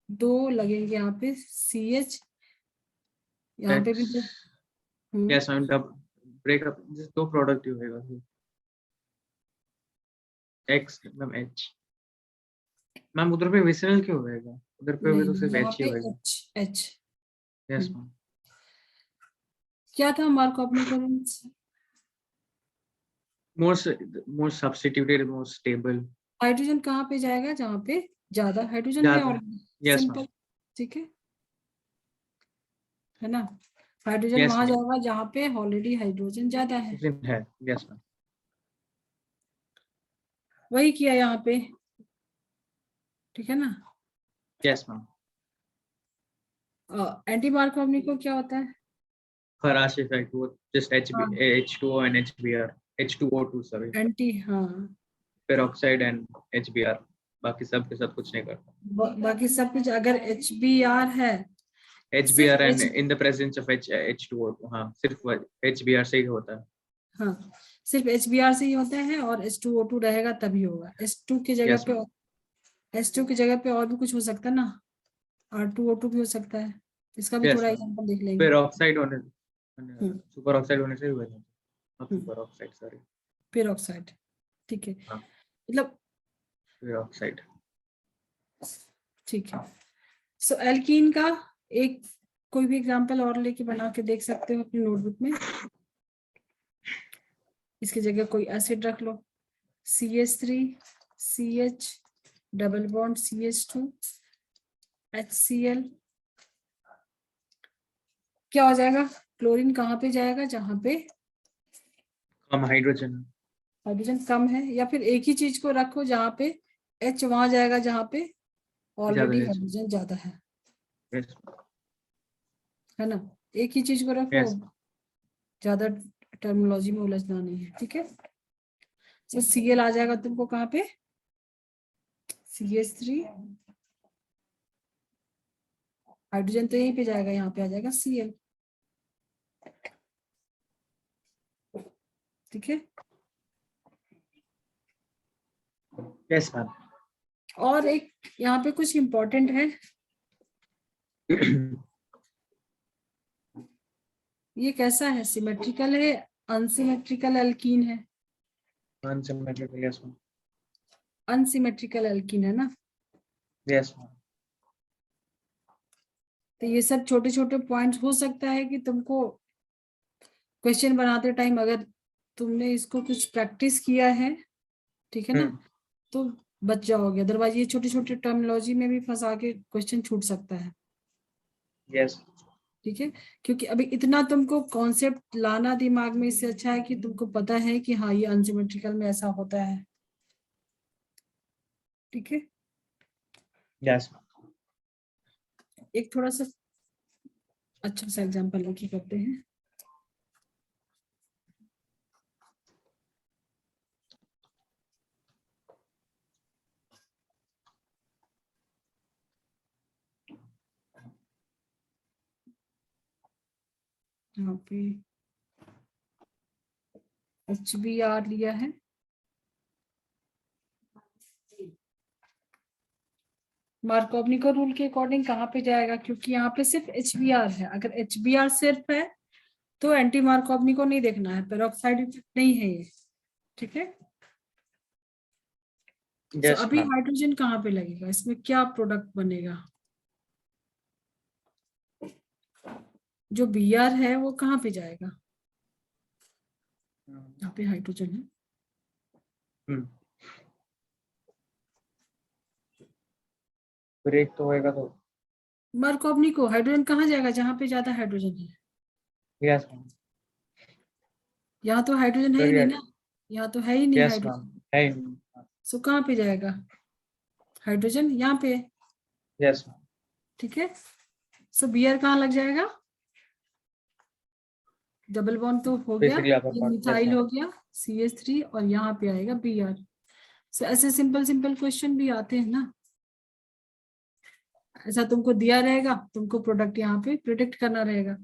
दो लगेंगे यहाँ पे CH, यहाँ पे भी दो। Yes ma'am. Break up. Just दो product ही होएगा. X ma'am H. मैम उधर पे विसरल क्यों होएगा? उधर पे भी तो सिर्फ यहाँ H ही पे होएगा. H। Yes ma'am. क्या था Markovnikov rules? More substituted, more stable. हाइड्रोजन कहाँ पे जाएगा? जहाँ पे ज्यादा हाइड्रोजन है, और Yes सिंपल, ma'am. ठीक है ना। हाइड्रोजन Yes वहां ma'am. जाएगा जहाँ पे ऑलरेडी हाइड्रोजन ज्यादा है। है. Yes ma'am. वही किया यहाँ पे, ठीक है ना। Yes, ma'am. एंटी मार्कोवनिको क्या होता है? Kharash effect, वो just हाँ, H2O and HBr, H2O2 sorry, anti, हाँ, peroxide and HBr, बाकी सब के साथ कुछ नहीं करता। बाकी सब कुछ अगर HBr है, HBr and in the presence of H2O2, हाँ सिर्फ HBr से ही होता है। हाँ, सिर्फ HBr से ही होता है और H2O2 रहेगा तभी होगा। H2 की जगह Yes, पे ma'am. H2 की जगह पे और भी कुछ हो सकता है ना, R2O2 भी हो सकता है। इसका भी Yes, थोड़ा ma'am. एग्जांपल देख लेंगे। पेरोक्साइड होने, सुपर ऑक्साइड होने से ही बना, सुपर ऑक्साइड सॉरी, पेरोक्साइड, ठीक है, हाँ मतलब पेरोक्साइड। ठीक है। सो एल्कीन का एक कोई भी एग्जांपल और लेके बना के देख सकते हो अपनी नोटबुक में। इसकी जगह कोई एसिड रख लो, CH3 CH double bond CH2 HCl, क्या हो जाएगा? क्लोरीन कहाँ पे जाएगा? जहाँ पे कम हाइड्रोजन, हाइड्रोजन कम है, या फिर एक ही चीज को रखो जहाँ पे H वहां जाएगा जहाँ पे ज्यादा ऑलरेडी है। हाइड्रोजन ज्यादा है Yes, है ना। एक ही चीज को रखो, yes, ज्यादा टर्मिनोलॉजी में उलझना नहीं है, ठीक है। तो Cl आ जाएगा तुमको कहाँ पे? CH3, हाइड्रोजन तो यहीं पे जाएगा, यहाँ पे आ जाएगा Cl, ठीक है। yes, ma'am. और एक यहाँ पे कुछ इंपॉर्टेंट है, ये कैसा है? सिमेट्रिकल है, अनसिमेट्रिकल एल्कीन है? Unsymmetrical, yes, ma'am. Unsymmetrical alkene है ना। Yes, ma'am. तो ये सब छोटे छोटे पॉइंट्स हो सकता है कि तुमको क्वेश्चन बनाते टाइम अगर तुमने इसको कुछ प्रैक्टिस किया है, ठीक है ना, तो बच जाओगे। अदरवाइज ये छोटे छोटे टर्मिनोलॉजी में भी फंसा के क्वेश्चन छूट सकता है, Yes, ठीक है। क्योंकि अभी इतना तुमको कॉन्सेप्ट लाना दिमाग में, इससे अच्छा है कि तुमको पता है कि हाँ ये अनसिमेट्रिकल में ऐसा होता है, ठीक है। yes, ma'am. एक थोड़ा सा अच्छा सा एग्जांपल लेके करते हैं। यहाँ पे HBr लिया है, मार्कोवनिको रूल के अकॉर्डिंग कहाँ पे जाएगा? क्योंकि यहाँ पे सिर्फ HBr है, अगर HBr सिर्फ है तो एंटी मार्कोवनिको नहीं देखना है, पेरोक्साइड इफेक्ट नहीं है ये, ठीक है। तो Yes, अभी ma'am. हाइड्रोजन कहाँ पे लगेगा? इसमें क्या प्रोडक्ट बनेगा? जो Br है वो कहाँ पे जाएगा? यहाँ पे हाइड्रोजन है, ब्रेक तो होएगा तो मार्कोवनिको हाइड्रोजन कहाँ जाएगा? जहाँ पे ज्यादा हाइड्रोजन है। yes, ma'am. यहाँ तो हाइड्रोजन है ही नहीं ना, यहाँ तो है ही नहीं Yes, हाइड्रोजन, ma'am. Hey, सो कहाँ पे जाएगा हाइड्रोजन? यहाँ पे, yes, ma'am. ठीक है। सो Br कहाँ लग जाएगा? डबल बॉन्ड तो हो गया, Basically, आपका ये part. Yes, methyl ma'am. हो गया CH3 और यहाँ पे आएगा Br। सो ऐसे सिंपल सिंपल क्वेश्चन भी आते हैं ना, ऐसा तुमको दिया रहेगा, तुमको प्रोडक्ट यहाँ पे प्रिडिक्ट करना रहेगा।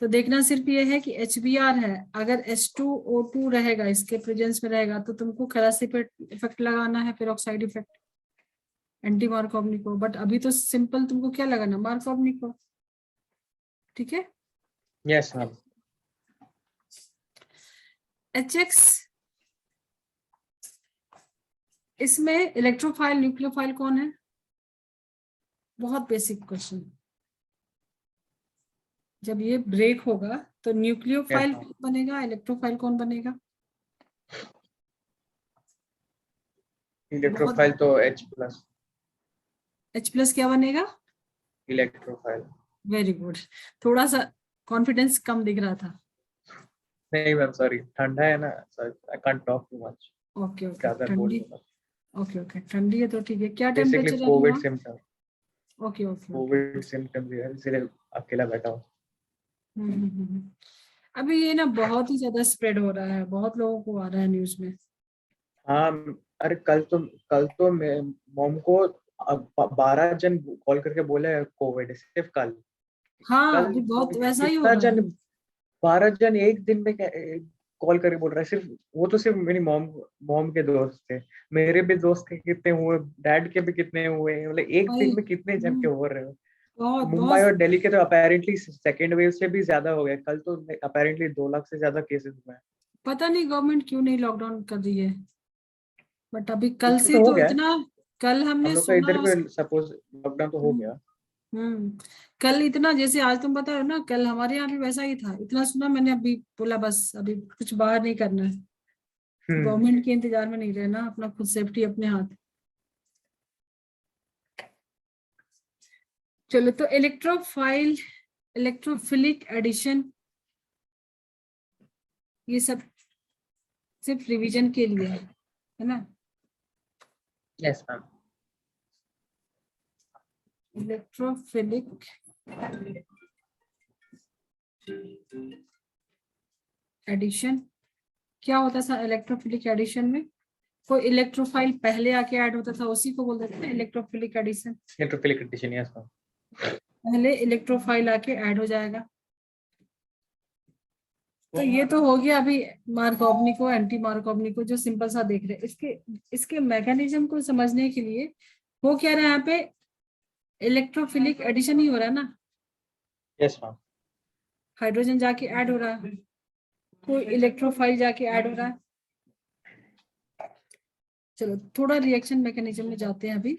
तो देखना सिर्फ ये है कि HBr है, अगर H2O2 रहेगा इसके प्रेजेंस में रहेगा तो तुमको खलासी पे इफेक्ट लगाना है, फिर ऑक्साइड इफेक्ट, एंटी मार्कोवनिको। बट अभी तो सिंपल तुमको क्या लगाना? मार्कोवनिको, ठीक है। Yes, ma'am. HX, इसमें इलेक्ट्रोफाइल न्यूक्लियोफाइल कौन है? बहुत बेसिक क्वेश्चन। जब ये ब्रेक होगा तो न्यूक्लियोफाइल Yes, ma'am. कौन बनेगा, इलेक्ट्रोफाइल कौन बनेगा? इलेक्ट्रोफाइल तो H plus, H+ क्या बनेगा? इलेक्ट्रोफाइल। वेरी गुड, थोड़ा सा कॉन्फिडेंस कम दिख रहा था। नहीं मैम सॉरी, ठंडा है ना, I can't talk too much, okay okay, ज्यादा बोल ठंडी, दूंगा। ओके ओके, ठंडी है तो ठीक है। क्या बेसिकली टेम्परेचर है कोविड वहाँ? Symptom, okay okay okay. Covid symptoms है, इसलिए अकेला बैठा हूँ। अभी ये ना बहुत ही ज्यादा स्प्रेड हो रहा है, बहुत लोगों को आ रहा है न्यूज में। हाँ, अरे कल तो मैं मॉम को 12 जन कॉल करके बोले कोविड है, सिर्फ कल। हाँ, कल अभी बहुत वैसा ही हो कितना रहा है। जन, 12 जन एक दिन में कॉल करके बोल रहा है। सिर्फ वो तो सिर्फ मेरी मॉम के दोस्त थे, मेरे भी दोस्त के कितने हुए, डैड के भी कितने हुए, मतलब एक भाई दिन में कितने जन के हो रहे हो। बहुत मुंबई बहुत। और दिल्ली के तो अपेरेंटली सेकेंड वेव से भी ज्यादा हो गए। कल तो अपेरेंटली 2 लाख से ज्यादा केसेस हुए हैं। पता नहीं गवर्नमेंट क्यों नहीं लॉकडाउन कर रही है, बट अभी कल इधर से तो हो तो गया है, इतना, कल हम हमने लोग का सुना इधर भी सपोज लॉकडाउन तो हो हम्म गया। कल इतना, जैसे आज तुम बता रहे हो ना, कल हमारे यहाँ भी वैसा ही था, इतना सुना मैंने। अभी बोला बस अभी कुछ बाहर नहीं करना है, हम्म। गवर्नमेंट के इंतजार में नहीं रहना, अपना खुद सेफ्टी अपने हाथ। चलो, तो इलेक्ट्रोफिलिक एडिशन, ये सब सिर्फ रिवीजन के लिए है ना? Yes ma'am. इलेक्ट्रोफिलिक एडिशन क्या होता था? इलेक्ट्रोफिलिक एडिशन में कोई इलेक्ट्रोफाइल पहले आके ऐड होता था, उसी को बोल देते हैं electrophilic addition. Electrophilic addition, yes ma'am. पहले इलेक्ट्रोफाइल आके ऐड हो जाएगा। तो ये तो हो गया अभी मार्कोवनिको, एंटी मार्कोवनिको, जो सिंपल सा देख रहे हैं। इसके इसके मैकेनिज्म को समझने के लिए हो क्या रहा है यहाँ पे, इलेक्ट्रोफिलिक एडिशन ही हो रहा है ना, यस मैम। हाइड्रोजन जाके ऐड हो रहा है, कोई इलेक्ट्रोफाइल जाके ऐड हो रहा है। चलो थोड़ा रिएक्शन मैकेनिज्म में जाते हैं अभी।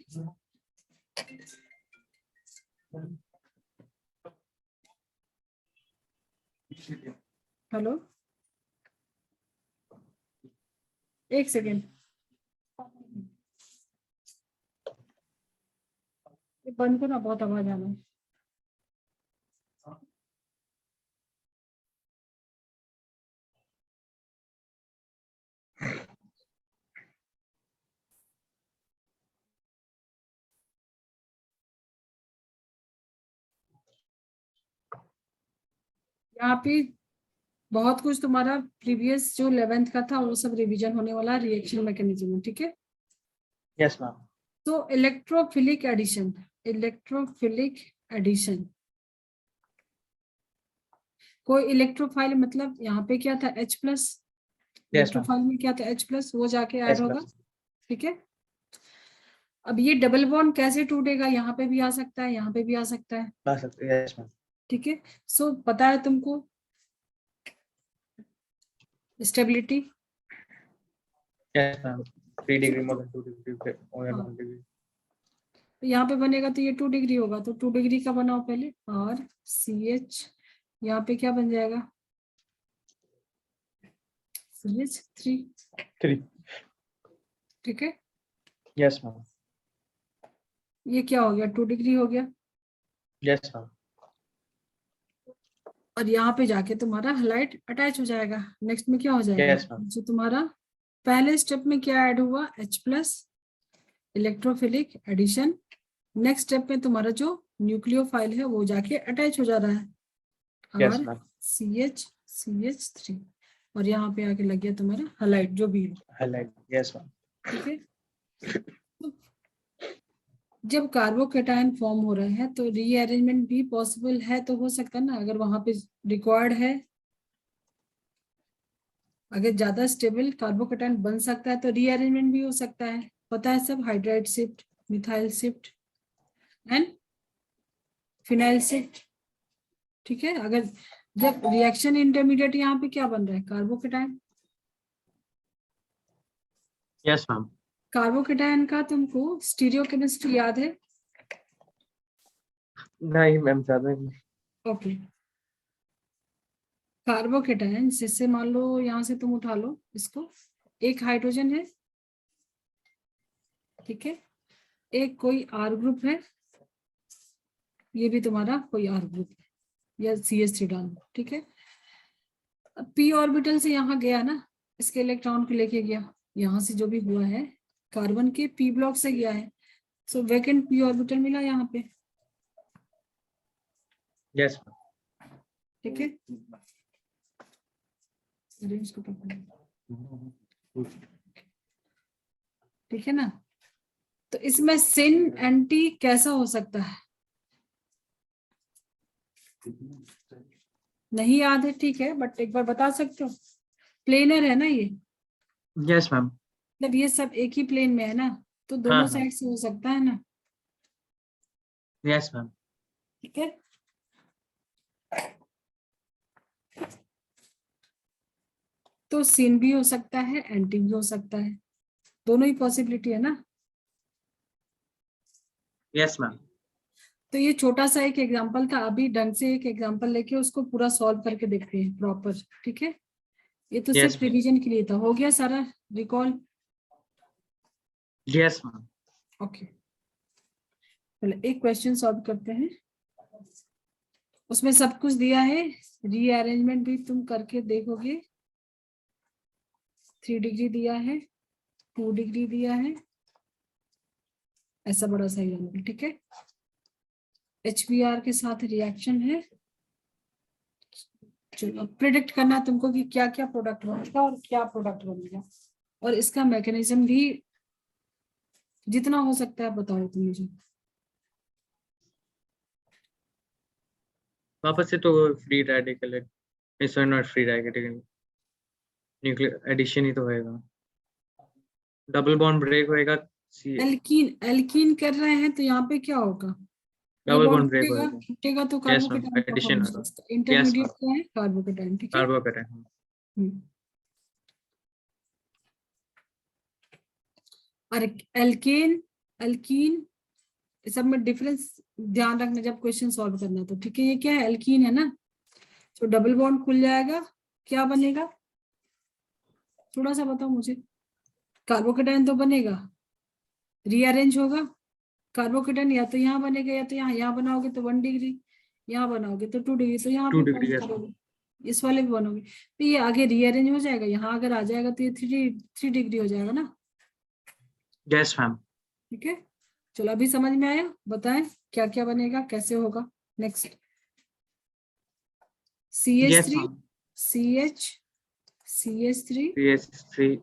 हेलो, एक सेकेंड, ये बंद करो, बहुत आवाज आ रहा है। यहाँ पे बहुत कुछ तुम्हारा प्रीवियस जो 11th का था वो सब रिवीजन होने वाला, रिएक्शन मैकेनिज्म, ठीक है? Yes ma'am. तो इलेक्ट्रोफिलिक एडिशन, इलेक्ट्रोफिलिक एडिशन, कोई इलेक्ट्रोफाइल, मतलब यहाँ पे क्या था H+, यस मैम। इलेक्ट्रोफाइल में क्या था H+, वो जाके ऐड यस होगा, प्लस ठीक है? अब ये डबल बॉन्ड कैसे टूटेगा? यहाँ पे भी आ सकता है, यहाँ पे भी आ सकता है, ला सकते हैं। Yes ma'am. ठीक है? सो पता है तुमको stability? Yes ma'am. 3 degree more than 2 degree more than हाँ, 1 डिग्री। तो यहाँ पे बनेगा तो ये 2 डिग्री होगा, तो 2 डिग्री का बनाओ पहले, और CH, यहाँ पे क्या बन जाएगा? CH3, 3। ठीक है? Yes ma'am. ये क्या हो गया? 2 डिग्री हो गया। Yes ma'am. और यहाँ पे जाके तुम्हारा हलाइड अटैच हो जाएगा। नेक्स्ट में क्या हो जाएगा? Yes ma'am. जो तुम्हारा पहले स्टेप में क्या ऐड हुआ? H+, electrophilic addition. Next step में तुम्हारा जो न्यूक्लियोफाइल है वो जाके अटैच हो जा रहा है, यस और मैम। CH3, और यहाँ पे आके लग गया तुम्हारा हलाइड, जो भी हो, हाईलाइट। Yes ma'am. ठीक है? तो जब कार्बोकेटायन फॉर्म हो रहे हैं तो रीअरेंजमेंट भी पॉसिबल है, तो हो सकता है ना, अगर वहां पे रिक्वायर्ड है, अगर ज्यादा स्टेबल कार्बोकेटायन बन सकता है तो रीअरेंजमेंट भी हो सकता है। पता है सब, hydride shift, methyl shift and phenyl shift, ठीक है? अगर जब रिएक्शन इंटरमीडिएट, यहाँ पे क्या बन रहा है? कार्बोकेटायन। Yes ma'am. कार्बोकेटायन का तुमको स्टीरियोकेमिस्ट्री याद है? नहीं मैम, ज्यादा नहीं। ओके, कार्बोकेटायन जिससे मान लो यहाँ से तुम उठा लो इसको, एक हाइड्रोजन है, ठीक है? एक कोई R ग्रुप है, ये भी तुम्हारा कोई R ग्रुप है, या CH3 डाल दो, ठीक है? अब p ऑर्बिटल से यहाँ गया ना, इसके इलेक्ट्रॉन को लेके गया, यहाँ से जो भी हुआ है कार्बन के p ब्लॉक से गया है, सो वैकेंट p ऑर्बिटल मिला यहाँ पे। यस ठीक है, इसको पकड़ो। ठीक है ना, तो इसमें सिन एंटी कैसा हो सकता है, नहीं याद है, ठीक है, बट एक बार बता सकते हो। प्लेनर है ना ये, यस मैम। मतलब ये सब एक ही प्लेन में है ना, तो हाँ दोनों हाँ साइड से हो सकता है ना। Yes ma'am. ठीक है, तो सिन भी हो सकता है, एंटी भी हो सकता है, दोनों ही पॉसिबिलिटी है ना। Yes ma'am. तो ये छोटा सा एक एग्जांपल था, अभी ढंग से एक एग्जांपल लेके उसको पूरा सॉल्व करके देखते हैं प्रॉपर। ठीक है, ये तो यस सिर्फ मैम। रिवीजन के लिए था, हो गया सारा रिकॉल। Yes ma'am. ओके, चलो एक क्वेश्चन सॉल्व करते हैं, उसमें सब कुछ दिया है, रीअरेंजमेंट भी तुम करके देखोगे। 3 डिग्री दिया है, 2 डिग्री दिया है, ऐसा बड़ा सा एग्जाम्पल। ठीक है, HBr के साथ रिएक्शन है, चलो प्रिडिक्ट करना है तुमको कि क्या क्या प्रोडक्ट बनेगा और क्या प्रोडक्ट बनेगा, और इसका मैकेनिज्म भी जितना हो सकता है बताओ तुम मुझे। वापस से तो फ्री रेडिकल है, is not free radical, nuclear addition ही तो होएगा, डबल बॉन्ड ब्रेक होएगा, एल्कीन एल्कीन कर रहे हैं तो यहाँ पे क्या होगा, ये डबल बॉन्ड बॉन्ड ब्रेक टूटेगा, होएगा। टूटेगा तो यस मैम, कार्बोकेटाइन का एडिशन फॉर्मेशन, होगा। यस इंटरमीडिएट मैम, क्या है, कार्बोकेटाइन। ठीक है, कार्बोकेटाइन। और एल्केन एल्कीन सब में डिफरेंस ध्यान रखना जब क्वेश्चन सॉल्व करना, तो ठीक है, ये क्या है, एल्कीन है ना, तो डबल बॉन्ड खुल जाएगा, क्या बनेगा, थोड़ा सा बताओ मुझे। कार्बोकेटाइन तो बनेगा, रीअरेंज होगा, कार्बोकेटाइन या तो यहाँ बनेगा या तो यहाँ, यहाँ बनाओगे तो 1 डिग्री, यहाँ बनाओगे तो 2 डिग्री, तो यहाँ 2 पे कौन डिग्री। सा यस मैम। करोगे, इस वाले भी बनोगे, तो ये आगे रीअरेंज हो जाएगा, यहाँ अगर आ जाएगा तो ये 3 डिग्री हो जाएगा ना। Yes ma'am. ठीक है, चलो अभी समझ में आया, बताएं क्या क्या बनेगा, कैसे होगा। Next, yes CH3 ma'am. CH CH3 CH3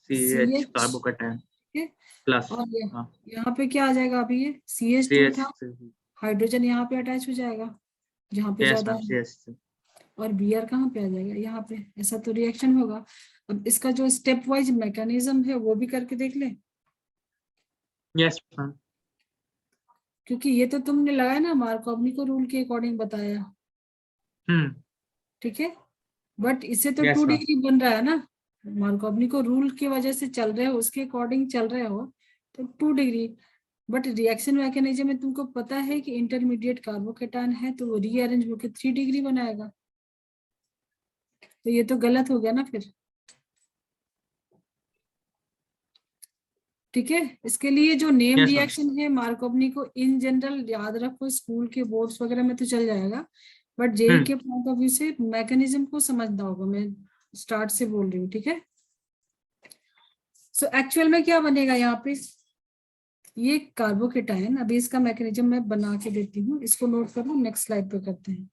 CH CH, carbocation ठीक है, प्लस। और हाँ, यहाँ पे क्या आ जाएगा, अभी ये CH2 था, CH3। हाइड्रोजन यहाँ पे अटैच हो जाएगा जहाँ पे यस ज्यादा मैम, है, CH3। और Br कहाँ पे आ जाएगा, यहाँ पे, ऐसा तो रिएक्शन होगा। अब इसका जो स्टेप वाइज मैकेनिज्म है वो भी करके देख ले, यस मैम। क्योंकि ये तो तुमने लगाया ना, मार्कोवनी को रूल के अकॉर्डिंग बताया। हम्म। ठीक है, बट इससे तो यस 2 मैम। डिग्री बन रहा है ना, मार्कोवनी को रूल की वजह से चल रहे हो, उसके अकॉर्डिंग चल रहे हो, तो 2 डिग्री। बट रिएक्शन मैकेनिज्म में तुमको पता है कि इंटरमीडिएट कार्बोकेटाइन है, तो वो रीअरेंज होकर 3 डिग्री बनाएगा, तो ये तो गलत हो गया ना फिर। ठीक है, इसके लिए जो नेम यस मैम। रिएक्शन है मार्कोवनी को इन जनरल याद रखो, स्कूल के बोर्ड्स वगैरह में तो चल जाएगा, बट जेई हम्म। के पॉइंट ऑफ व्यू से मैकेनिज्म को समझना होगा, मैं स्टार्ट से बोल रही हूँ। ठीक है, सो एक्चुअल में क्या बनेगा यहाँ पे, ये कार्बोकेटाइन, अभी इसका मैकेनिज्म मैं बना के देती हूँ, इसको नोट कर लो, नेक्स्ट स्लाइड पे करते हैं।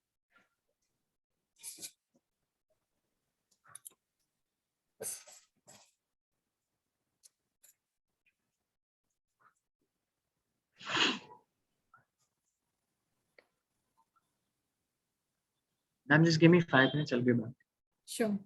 Ma'am just give me 5 minutes, I'll be back. Sure.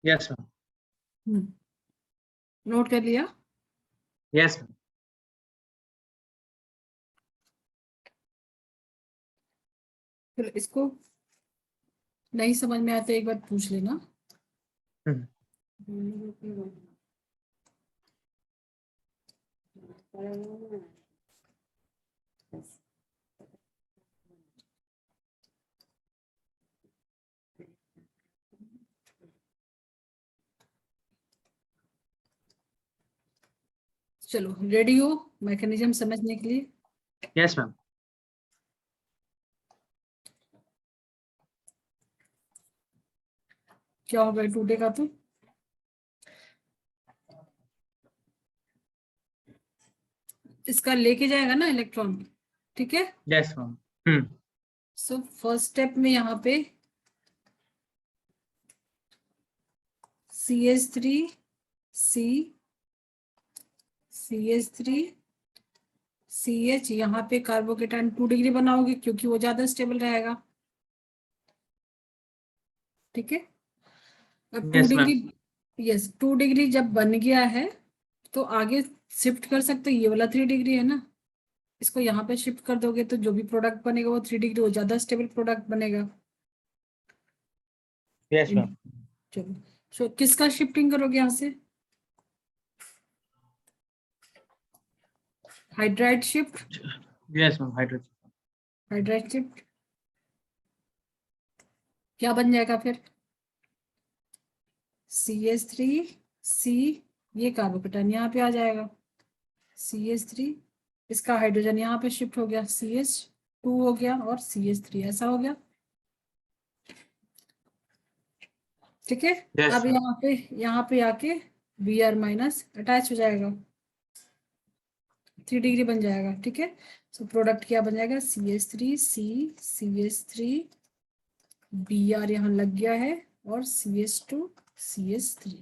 Yes, ma'am. Note कर लिया? Yes, ma'am. फिर इसको नहीं समझ में आता एक बार पूछ लेना। चलो, रेडी हो मैकेनिज्म समझने के लिए? Yes, ma'am. क्या होगा टूटेगा तो? इसका लेके जाएगा ना इलेक्ट्रॉन, ठीक है? Yes, ma'am. So first step में यहाँ पे CH3 C CH3 CH, यहाँ पे कार्बोकेटाइन 2 डिग्री बनाओगे क्योंकि वो ज्यादा स्टेबल रहेगा, ठीक है? अब 2 Yes, degree, ma'am. Yes 2 degree जब बन गया है तो आगे शिफ्ट कर सकते हो, ये वाला 3 डिग्री है ना, इसको यहाँ पे शिफ्ट कर दोगे तो जो भी प्रोडक्ट बनेगा वो 3 डिग्री, वो ज्यादा स्टेबल प्रोडक्ट बनेगा। Yes, ma'am. चलो, सो किसका शिफ्टिंग करोगे यहाँ से? Hydride shift. Yes, ma'am. Hydrogen. Hydride shift क्या बन जाएगा फिर? CH3C, ये कार्बोकेटाइन यहाँ पे आ जाएगा, CH3, इसका हाइड्रोजन यहाँ पे शिफ्ट हो गया, CH2 हो गया और CH3 ऐसा हो गया, ठीक है? Yes, अब ma'am. यहाँ पे आके Br माइनस अटैच हो जाएगा, 3 डिग्री बन जाएगा, ठीक है? सो प्रोडक्ट क्या बन जाएगा? CH3C CH3 Br यहाँ लग गया है और CH2 CH3,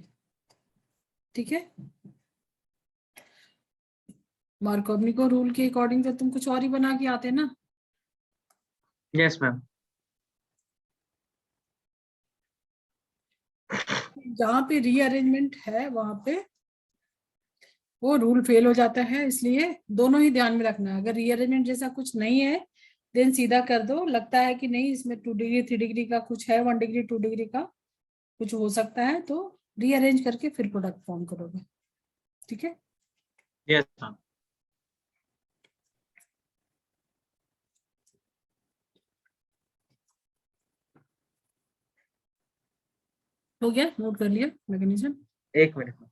ठीक है? मार्कोवनिको रूल के अकॉर्डिंग तो तुम कुछ और ही बना के आते ना। Yes, ma'am. जहाँ पे रीअरेंजमेंट है वहां पे वो रूल फेल हो जाता है, इसलिए दोनों ही ध्यान में रखना। अगर रीअरेंजमेंट जैसा कुछ नहीं है देन सीधा कर दो, लगता है कि नहीं इसमें 2 डिग्री 3 डिग्री का कुछ है, 1 डिग्री 2 डिग्री का कुछ हो सकता है, तो रीअरेंज करके फिर प्रोडक्ट फॉर्म करोगे, ठीक है? Yes, ma'am. हो गया, नोट कर लिया मैकेनिज्म? एक मिनट में।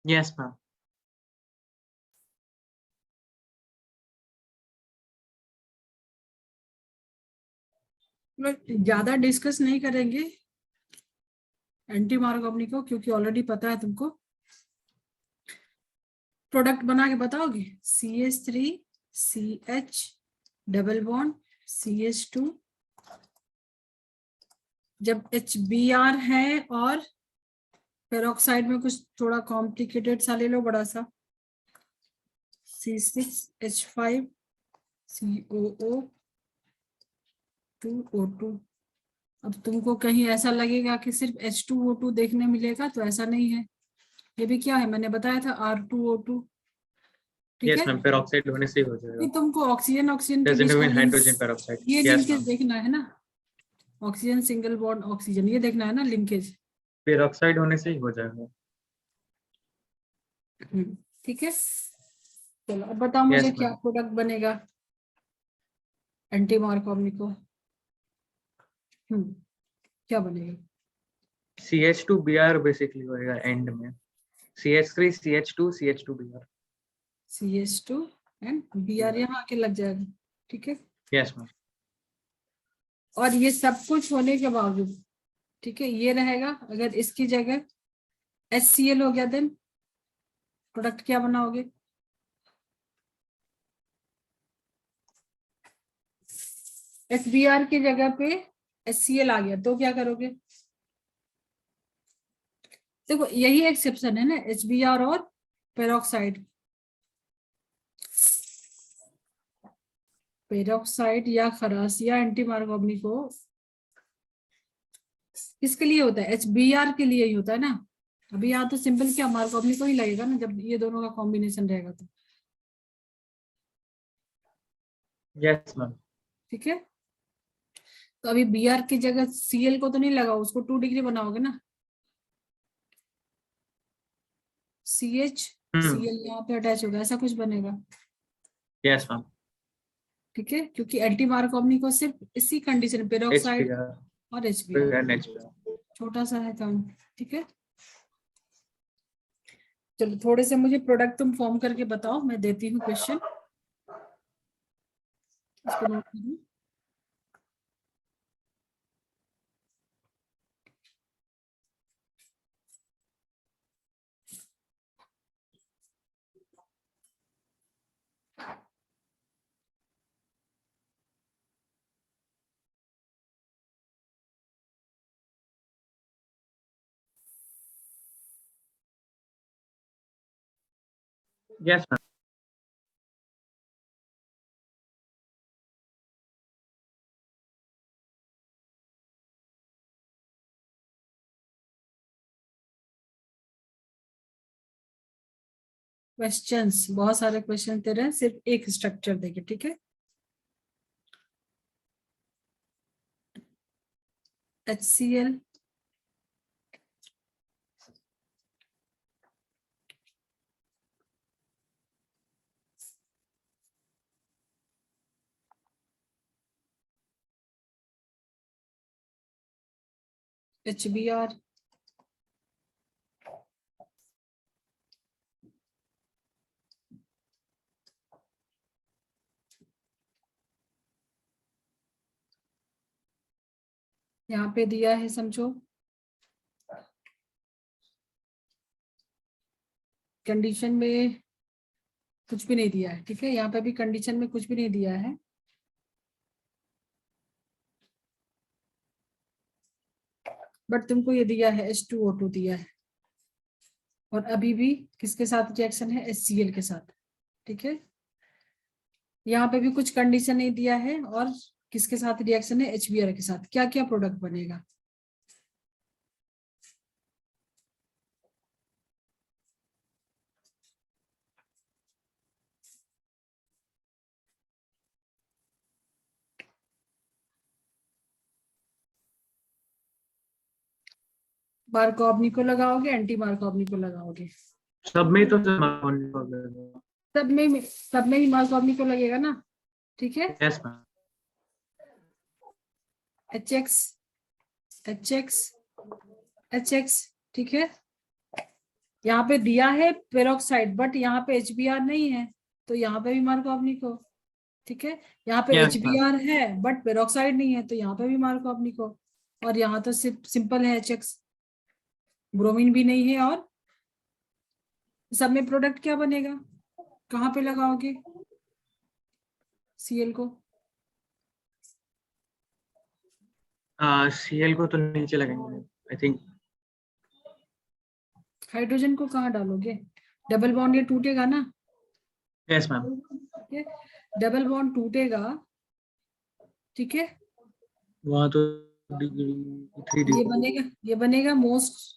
Yes, ma'am. ज्यादा डिस्कस नहीं करेंगे एंटी मार्कोवनिको क्योंकि ऑलरेडी पता है तुमको। प्रोडक्ट बना के बताओगे? CH3CH डबल बॉन्ड CH2, जब HBr है और पेरोक्साइड में कुछ थोड़ा कॉम्प्लिकेटेड सा ले लो बड़ा सा, C6H5 COO2O2। अब तुमको कहीं ऐसा लगेगा कि सिर्फ H2O2 देखने मिलेगा, तो ऐसा नहीं है, ये भी क्या है मैंने बताया था R2O2, ठीक Yes, है? ma'am. पेरोक्साइड होने से ही हो जाएगा। ये तुमको ऑक्सीजन ऑक्सीजन के बीच Doesn't का mean hydrogen peroxide. ये Yes, लिंकेज ma'am. देखना है ना, ऑक्सीजन सिंगल बॉन्ड ऑक्सीजन, ये देखना है ना लिंकेज, पेरोक्साइड होने से ही हो जाएगा। ठीक है? चलो अब बताओ मुझे Yes, क्या ma'am. प्रोडक्ट बनेगा एंटी मार्कोवनिको? क्या बनेगा? CH2Br बेसिकली होएगा एंड में। CH3 CH2 CH2Br। CH2 and Br यहाँ आके लग जाएगा, ठीक है? Yes, ma'am. और ये सब कुछ होने के बावजूद, ठीक है, ये रहेगा। अगर इसकी जगह HCl हो गया देन प्रोडक्ट क्या बनाओगे? HBr की जगह पे HCl आ गया तो क्या करोगे? देखो यही एक्सेप्शन है ना, HBr और पेरोक्साइड। पेरोक्साइड या खरास या एंटी मार्कोवनी को किसके लिए होता है? HBr के लिए ही होता है ना। अभी यहाँ तो सिंपल क्या मार्कोवनी को ही लगेगा ना, जब ये दोनों का कॉम्बिनेशन रहेगा तो। Yes ma'am. ठीक है, तो अभी Br की जगह Cl को तो नहीं लगाओ, उसको 2 डिग्री बनाओगे ना। CH Cl यहाँ पे अटैच होगा, ऐसा कुछ बनेगा। Yes ma'am. ठीक है, क्योंकि एंटी मार्कोवनी को सिर्फ इसी कंडीशन पेरोक्साइड HBr और HBr, and HBr। छोटा सा है काम। ठीक है, चलो थोड़े से मुझे प्रोडक्ट तुम फॉर्म करके बताओ, मैं देती हूँ क्वेश्चन, इसको नोट करूँ। Yes ma'am. क्वेश्चंस बहुत सारे क्वेश्चन दे रहे हैं, सिर्फ एक स्ट्रक्चर देके। ठीक है, HCl HBr यहाँ पे दिया है, समझो कंडीशन में कुछ भी नहीं दिया है। ठीक है, यहाँ पे भी कंडीशन में कुछ भी नहीं दिया है, बट तुमको ये दिया है H2O2 दिया है, और अभी भी किसके साथ रिएक्शन है? HCl के साथ। ठीक है, यहाँ पे भी कुछ कंडीशन नहीं दिया है, और किसके साथ रिएक्शन है? HBr के साथ। क्या क्या प्रोडक्ट बनेगा? मार्कोवनी को लगाओगे, एंटी मार्कोवनी को लगाओगे? सब में तो यस सब में ही मार्कोवनी को लगेगा ना। ठीक है, मैम। HX HX HX। ठीक है, यहाँ पे दिया है पेरोक्साइड, बट यहाँ पे HBr नहीं है, तो यहाँ पे भी मार्कोवनी को। ठीक है, यहाँ पे यस मैम। HBr है बट पेरोक्साइड नहीं है, तो यहाँ पे भी मार्कोवनी को। और यहाँ तो सिर्फ सिंपल है HX, ब्रोमीन भी नहीं है। और सब में प्रोडक्ट क्या बनेगा? कहाँ पे लगाओगे Cl को? Cl को तो नीचे लगेंगे आई थिंक। हाइड्रोजन को कहाँ डालोगे? डबल बॉन्ड ये टूटेगा ना। Yes ma'am. ठीक है, डबल बॉन्ड टूटेगा। ठीक है, वहाँ तो डिग्री 3 ये डिग्री। बनेगा, ये बनेगा मोस्ट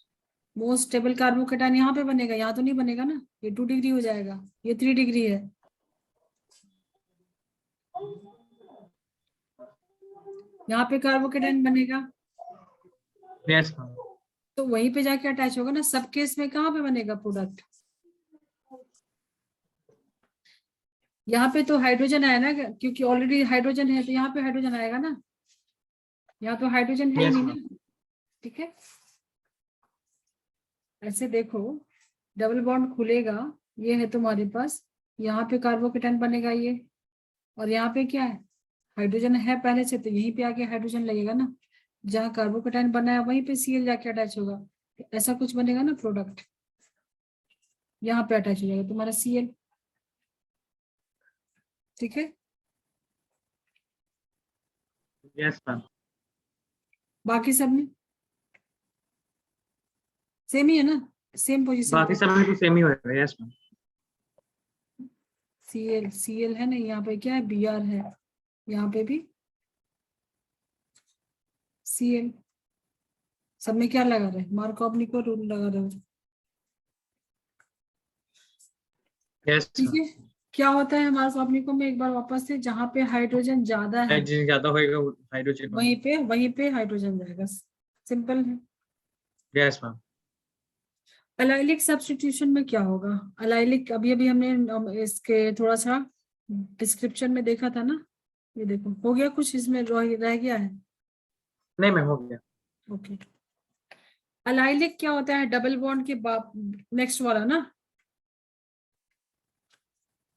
स्टेबल कार्बोकेटाइन, यहाँ पे बनेगा, यहाँ तो नहीं बनेगा ना, ये 2 डिग्री हो जाएगा, ये 3 डिग्री है। यहाँ पे कार्बोकेटाइन बनेगा, यस मैम। तो वहीं पे जाके अटैच होगा ना। सब केस में कहाँ पे बनेगा प्रोडक्ट? यहाँ पे तो हाइड्रोजन आया ना, क्योंकि ऑलरेडी हाइड्रोजन है, तो यहाँ पे हाइड्रोजन आएगा ना। यहाँ तो हाइड्रोजन है ही यस नहीं मैम। ना। ठीक है, ऐसे देखो, डबल बॉन्ड खुलेगा, ये है तुम्हारे पास, यहाँ पे कार्बोकेटाइन बनेगा ये, और यहाँ पे क्या है? हाइड्रोजन है पहले से, तो यहीं पे आके हाइड्रोजन लगेगा ना। जहाँ कार्बोकेटाइन बना है वहीं पे Cl जाके अटैच होगा, ऐसा कुछ बनेगा ना प्रोडक्ट। यहाँ पे अटैच हो जाएगा तुम्हारा Cl, ठीक है। Yes ma'am. बाकी सब में सेम ही है ना, सेम पोजीशन बाकी पे। सब में तो सेम ही होगा। Yes ma'am. Cl है ना, यहाँ पे क्या है, Br है, यहाँ पे भी Cl। सब में क्या लगा रहे, मार्कोव-निको रूल लगा रहे हो, यस ठीक मैम। है। क्या होता है मार्कोव-निको में, एक बार वापस से, जहाँ पे हाइड्रोजन ज्यादा है हाइड्रोजन ज्यादा होएगा हाइड्रोजन। वहीं पे हाइड्रोजन जाएगा, सिंपल है। Yes ma'am. अलाइलिक सब्स्टिट्यूशन में क्या होगा, अलाइलिक अभी अभी हमने इसके थोड़ा सा डिस्क्रिप्शन में देखा था ना, ये देखो हो गया कुछ इसमें रह गया है। नहीं मैम, हो गया। ओके, अलाइलिक क्या होता है, डबल बॉन्ड के नेक्स्ट वाला ना,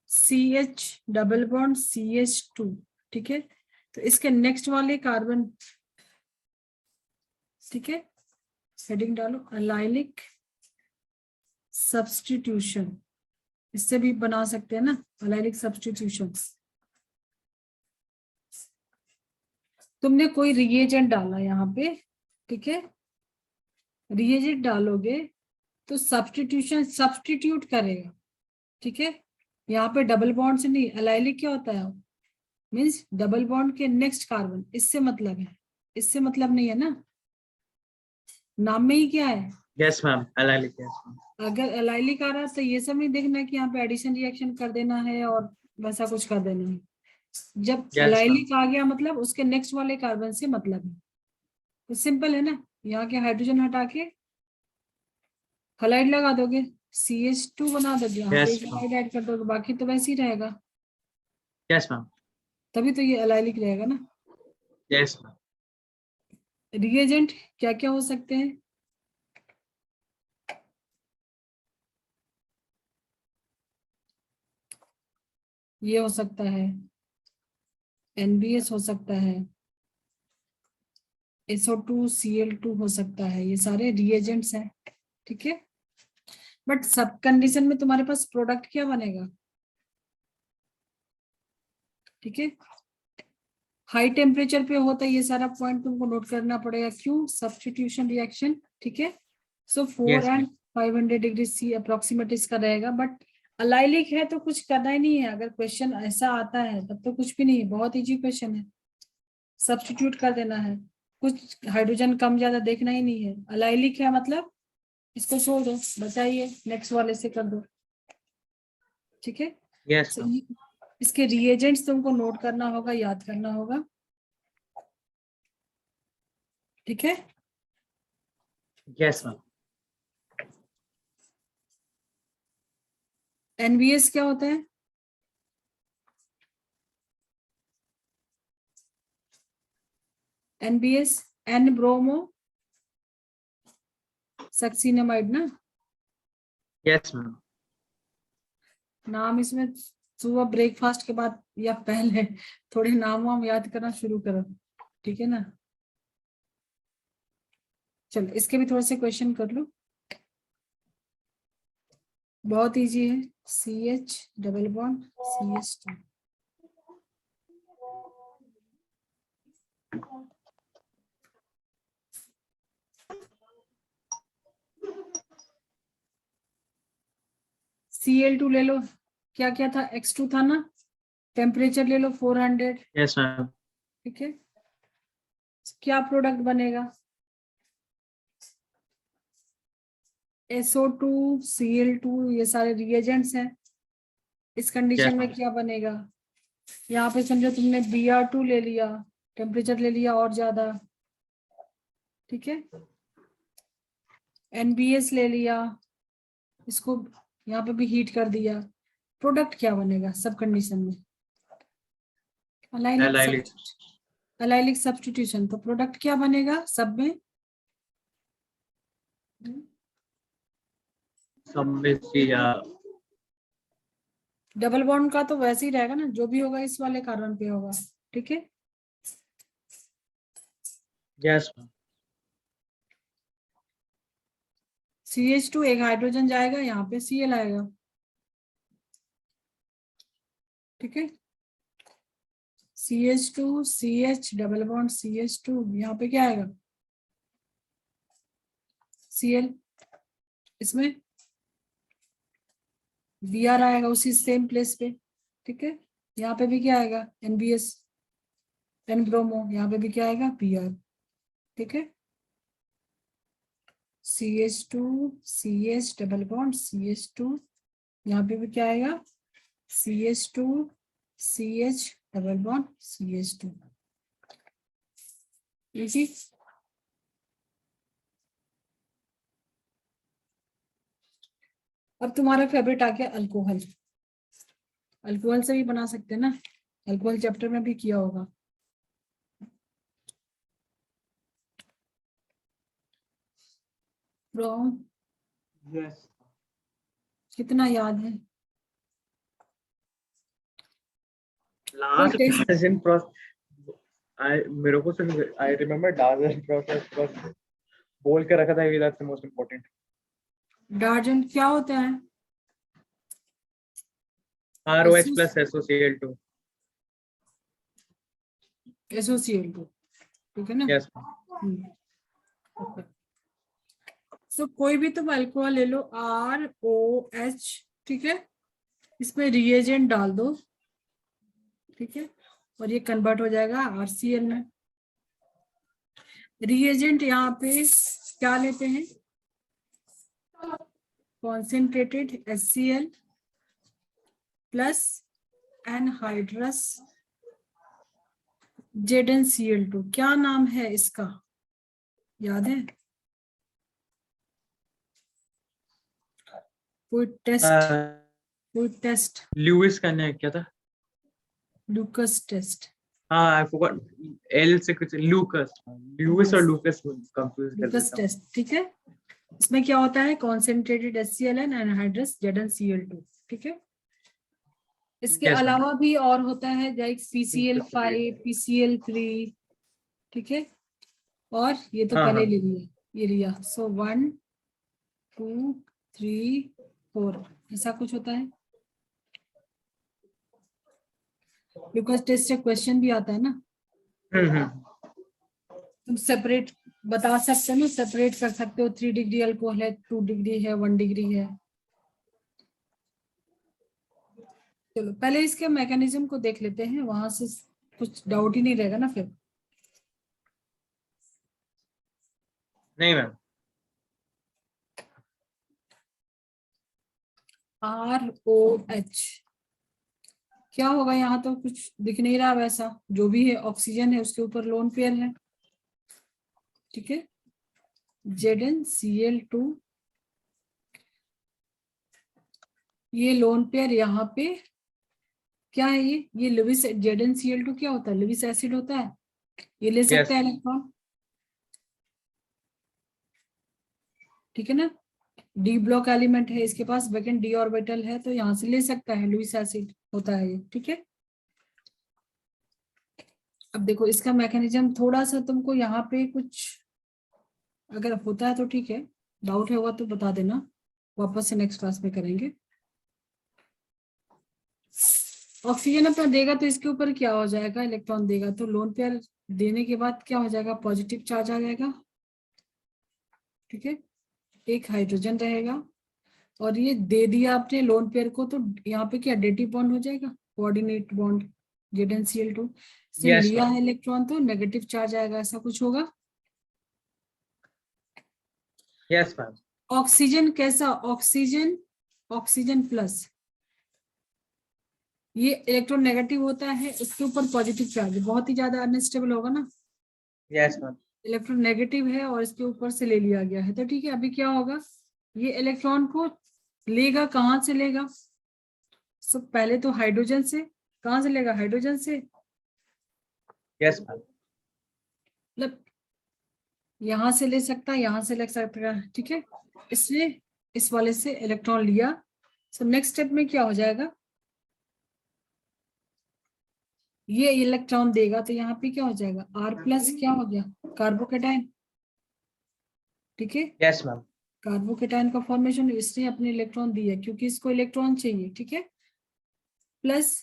CH डबल बॉन्ड CH2, ठीक है। तो इसके नेक्स्ट वाले कार्बन, ठीक है, हेडिंग डालो अलाइलिक सब्स्टिट्यूशन, इससे भी बना सकते हैं ना अलाइलिक सब्स्टिट्यूशन। तुमने कोई रिएजेंट डाला यहाँ पे, ठीक है, रिएजेंट डालोगे तो सब्स्टिट्यूट करेगा, ठीक है। यहाँ पे डबल बॉन्ड से नहीं, अलाइलिक क्या होता है, मीन्स डबल बॉन्ड के नेक्स्ट कार्बन, इससे मतलब है, इससे मतलब नहीं है ना, नाम में ही क्या है। Yes ma'am, allylic. Yes ma'am. अगर एलाइलिक आ रहा है तो ये सब नहीं देखना है कि यहाँ पे एडिशन रिएक्शन कर देना है और वैसा कुछ कर देना है। जब यस मैम। एलाइलिक आ गया मतलब उसके नेक्स्ट वाले कार्बन से मतलब है, तो सिंपल है ना, यहाँ के हाइड्रोजन हटा के हलाइड लगा दोगे, CH2 बना दोगे, यहाँ पे यस एक मैम। हलाइड ऐड कर दोगे, बाकी तो वैसे ही रहेगा, यस मैम। तभी तो ये एलाइलिक रहेगा ना। Yes ma'am. रिएजेंट क्या क्या हो सकते हैं, ये हो सकता है, NBS हो सकता है, SO2 Cl2 हो सकता है, ये सारे रिएजेंट्स हैं, ठीक है। बट सब कंडीशन में तुम्हारे पास प्रोडक्ट क्या बनेगा, ठीक है। हाई टेम्परेचर पे होता है, ये सारा पॉइंट तुमको नोट करना पड़ेगा, क्यों, सब्स्टिट्यूशन रिएक्शन, ठीक है। सो 4 yes ma'am. And 500 degree C approximate इसका रहेगा, बट अलाइलिक है तो कुछ करना ही नहीं है, अगर क्वेश्चन ऐसा आता है तब तो कुछ भी नहीं है, बहुत इजी क्वेश्चन है, सब्स्टिट्यूट कर देना है, कुछ हाइड्रोजन कम ज्यादा देखना ही नहीं है। अलाइलिक है मतलब इसको छोड़ दो, बताइए नेक्स्ट वाले से कर दो, ठीक है। Yes So, ma'am. इसके रिएजेंट्स तुमको नोट करना होगा, याद करना होगा, ठीक है। Yes ma'am. NBS क्या होता है, NBS N ब्रोमो सक्सीनामाइड ना, यस मैम। नाम इसमें सुबह ब्रेकफास्ट के बाद या पहले थोड़े नाम वाम याद करना शुरू करो, ठीक है ना। चलो इसके भी थोड़े से क्वेश्चन कर लो, बहुत इजी है, CH double bond CH2, Cl2 ले लो, क्या क्या था, X2 था ना, टेम्परेचर ले लो 400, यस मैम। ठीक है। क्या प्रोडक्ट बनेगा, SO2 Cl2, ये सारे रिएजेंट्स हैं, इस कंडीशन यस में क्या बनेगा, यहाँ पे समझो तुमने Br2 ले लिया, टेम्परेचर ले लिया और ज्यादा, ठीक है। NBS ले लिया, इसको यहाँ पे भी हीट कर दिया, प्रोडक्ट क्या बनेगा सब कंडीशन में, अलाइलिक एलाइलिक। अलाइलिक सब्स्टिट्यूशन, तो प्रोडक्ट क्या बनेगा सब में, सब में सी या। डबल बॉन्ड का तो वैसे ही रहेगा ना, जो भी होगा इस वाले कार्बन पे होगा, ठीक है। Yes ma'am. CH2 एक हाइड्रोजन जाएगा, यहाँ पे Cl आएगा, ठीक है। CH2 CH double bond CH2, यहाँ पे क्या आएगा Cl, इसमें Br आएगा उसी सेम प्लेस पे, ठीक है। यहाँ पे भी क्या आएगा NBS N ब्रोमो, यहाँ पे भी क्या आएगा Br, ठीक है। CH2 CH double bond CH2, यहाँ पे भी क्या आएगा CH2 CH double bond CH2, easy. अब तुम्हारा फेवरेट आ गया अल्कोहल। अल्कोहल से भी बना सकते हैं ना, अल्कोहल चैप्टर में भी किया होगा। फ्रॉम, यस, कितना याद है? लास्ट डार्जन प्रोसेस, मेरे को सिर्फ आई रिमेम्बर डार्जन प्रोसेस बोल के रखा था, दैट्स द मोस्ट इंपॉर्टेंट। डार्जन क्या होता है? ROH plus SOCl2। SOCl2, ठीक है ना। यस। तो कोई भी तुम अल्कोहल ले लो, ROH, ठीक है, इसमें रिएजेंट डाल दो, ठीक है, और ये कन्वर्ट हो जाएगा RCl में। रिएजेंट यहाँ पे क्या लेते हैं, concentrated HCl plus anhydrous ZnCl2। क्या नाम है इसका, याद है? कोई टेस्ट ल्यूइस का नाम क्या था? Lucas test. हाँ, आई फॉरगॉट, L से कुछ लूकस, ल्यूइस और लूकस कंफ्यूज कर लूकस देता हूँ। टेस्ट, ठीक है। इसमें क्या होता है, concentrated HCl and anhydrous ZnCl2, ठीक है। इसके Yes, ma'am. अलावा भी और होता है, लाइक PCl5 PCl3, ठीक है। और ये तो हाँ, पहले हाँ। ले लिया, ये लिया। सो 1 2 3 4 ऐसा कुछ होता है। लूकस टेस्ट से क्वेश्चन भी आता है ना, तुम सेपरेट बता सकते हो ना, सेपरेट कर सकते हो, 3 डिग्री अल्कोहल है, 2 डिग्री है, 1 डिग्री है। चलो पहले इसके मैकेनिज्म को देख लेते हैं, वहां से कुछ डाउट ही नहीं रहेगा ना फिर। नहीं मैम। ROH क्या होगा, यहाँ तो कुछ दिख नहीं रहा वैसा, जो भी है ऑक्सीजन है उसके ऊपर लोन पेयर है, ठीक है। ZnCl2, ये लोन पेयर यहाँ पे क्या है, ये लुईस, ZnCl2 क्या होता है, लुईस एसिड होता है, ये ले सकता है इलेक्ट्रॉन, ठीक है ना। डी ब्लॉक एलिमेंट है इसके पास, वैकेंट d ऑर्बिटल है, तो यहाँ से ले सकता है, लुईस एसिड होता है ये, ठीक है। अब देखो इसका मैकेनिज्म थोड़ा सा तुमको यहाँ पे कुछ अगर होता है तो ठीक है, डाउट होगा तो बता देना, वापस से नेक्स्ट क्लास में करेंगे। ऑक्सीजन अपना देगा तो इसके ऊपर क्या हो जाएगा, इलेक्ट्रॉन देगा तो लोन पेयर देने के बाद क्या हो जाएगा, पॉजिटिव चार्ज आ जाएगा, ठीक है। एक हाइड्रोजन रहेगा, और ये दे दिया आपने लोन पेयर को, तो यहाँ पे क्या डेटिव बॉन्ड हो जाएगा, कोऑर्डिनेट बॉन्ड ZnCl2 से Yes, लिया ma'am. है इलेक्ट्रॉन तो नेगेटिव चार्ज आएगा, ऐसा कुछ होगा। Yes, ma'am. ऑक्सीजन कैसा, ऑक्सीजन प्लस, ये इलेक्ट्रॉन नेगेटिव होता है, उसके ऊपर पॉजिटिव चार्ज, बहुत ही ज्यादा अनस्टेबल होगा ना। Yes, ma'am. इलेक्ट्रॉन नेगेटिव है और इसके ऊपर से ले लिया गया है, तो ठीक है। अभी क्या होगा, ये इलेक्ट्रॉन को लेगा, कहाँ से लेगा, सो पहले तो हाइड्रोजन से, कहाँ से लेगा, हाइड्रोजन से, Yes, ma'am. मतलब यहां से ले सकता है, यहां से ले सकता है, ठीक है। इसलिए इस वाले से इलेक्ट्रॉन लिया, सो नेक्स्ट स्टेप में क्या हो जाएगा, ये इलेक्ट्रॉन देगा तो यहाँ पे क्या हो जाएगा, R प्लस क्या हो गया, कार्बोकेटाइन, ठीक है। Yes, ma'am. कार्बोकेटाइन का फॉर्मेशन इसने अपने इलेक्ट्रॉन दिया क्योंकि इसको इलेक्ट्रॉन चाहिए, ठीक है, प्लस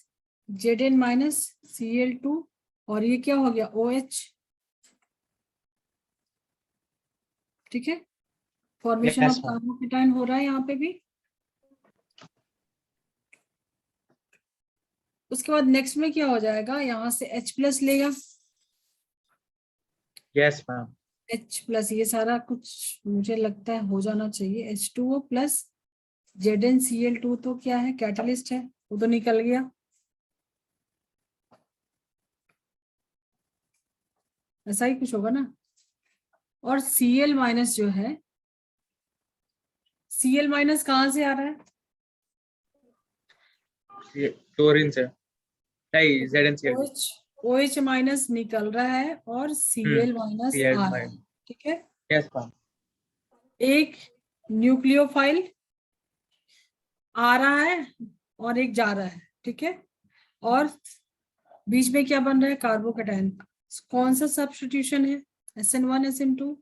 Zn माइनस Cl2 और ये क्या हो गया OH, ठीक है, फॉर्मेशन ऑफ कार्बोकेटाइन हो रहा है यहाँ पे भी। उसके बाद नेक्स्ट में क्या हो जाएगा, यहाँ से H प्लस लेगा, यस मैम, H प्लस ये सारा कुछ मुझे लगता है हो जाना चाहिए, H2O प्लस ZnCl2 तो क्या है, कैटलिस्ट है, वो तो निकल गया, ऐसा ही कुछ होगा ना। और Cl माइनस जो है, Cl माइनस कहाँ से आ रहा है, क्लोरीन से, नहीं ZnCl2, OH माइनस निकल रहा है और Cl माइनस आ रहा है, ठीक है। यस मैम, एक न्यूक्लियोफाइल आ रहा है और एक जा रहा है, ठीक है, और बीच में क्या बन रहा है, कार्बोकेटाइन। कौन सा सब्स्टिट्यूशन है, SN1 SN2,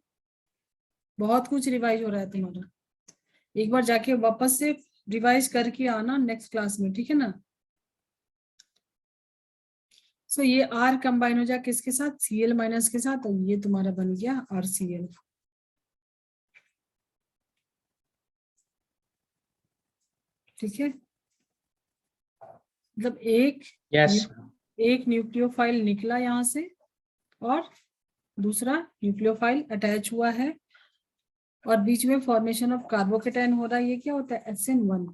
बहुत कुछ रिवाइज हो रहा है तुम्हारा, एक बार जाके वापस से रिवाइज करके आना नेक्स्ट क्लास में, ठीक है ना। सो ये R कंबाइन हो जाए किसके साथ, Cl माइनस के साथ, और ये तुम्हारा बन गया RCl, ठीक है। मतलब एक न्यूक्लियोफाइल निकला यहाँ से और दूसरा न्यूक्लियोफाइल अटैच हुआ है और बीच में फॉर्मेशन ऑफ कार्बोकेटाइन हो रहा है, ये क्या होता है, SN1,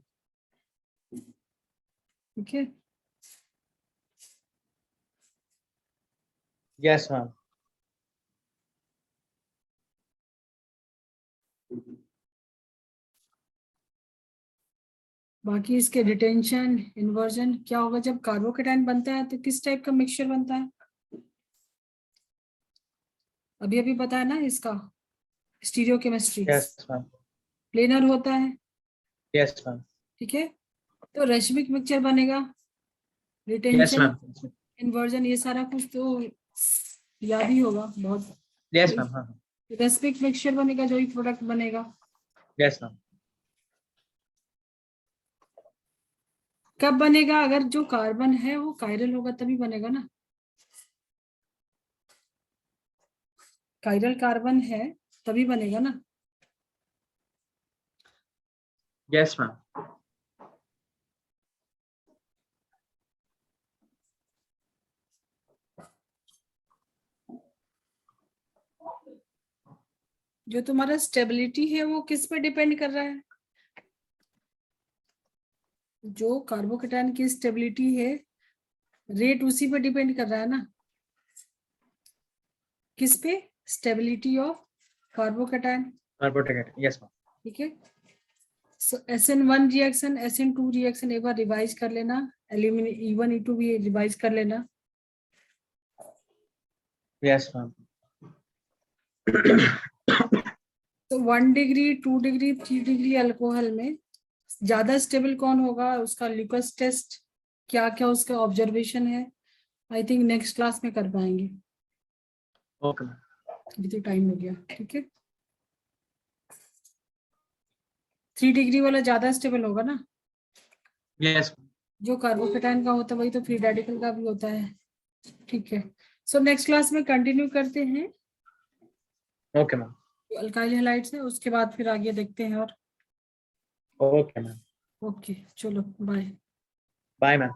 ठीक है। यस मैम, बाकी इसके डिटेंशन इन्वर्जन क्या होगा, जब कार्बोकेटाइन बनता है तो किस टाइप का मिक्सचर बनता है, अभी अभी बताया ना इसका स्टीरियोकेमिस्ट्री, यस मैम, प्लेनर होता है, यस मैम, ठीक है। तो रेशमिक मिक्सचर बनेगा, यस रिटेंशन मैम, इन्वर्जन ये सारा कुछ तो याद ही होगा बहुत। यस मैम, हाँ, रेशमिक मिक्सचर बनेगा जो ही प्रोडक्ट बनेगा, यस मैम, कब बनेगा, अगर जो कार्बन है वो कायरल होगा तभी बनेगा ना, कायरल कार्बन है तभी बनेगा ना। यस मैम, जो तुम्हारा स्टेबिलिटी है वो किस पे डिपेंड कर रहा है, जो कार्बोकेटाइन की स्टेबिलिटी है रेट उसी पे डिपेंड कर रहा है ना, किस पे, stability of carbocation, carbocation, yes ma'am, ठीक है। सो SN1 रिएक्शन SN2 रिएक्शन एक बार रिवाइज कर लेना, E1 E2 भी रिवाइज कर लेना, यस मैम, तो 1 डिग्री 2 डिग्री 3 डिग्री अल्कोहल में ज्यादा स्टेबल कौन होगा, उसका ल्यूकस टेस्ट क्या क्या उसका ऑब्जर्वेशन है, आई थिंक नेक्स्ट क्लास में कर पाएंगे, ओके मैम, अभी तो टाइम हो गया, ठीक है। 3 डिग्री वाला ज्यादा स्टेबल होगा ना, यस, जो कार्बोकेटाइन का होता है वही तो फ्री रेडिकल का भी होता है, ठीक है। सो नेक्स्ट क्लास में कंटिन्यू करते हैं, ओके मैम, अल्काइल हैलाइड्स है, उसके बाद फिर आगे देखते हैं, और ओके मैम, ओके चलो बाय। Bye ma'am.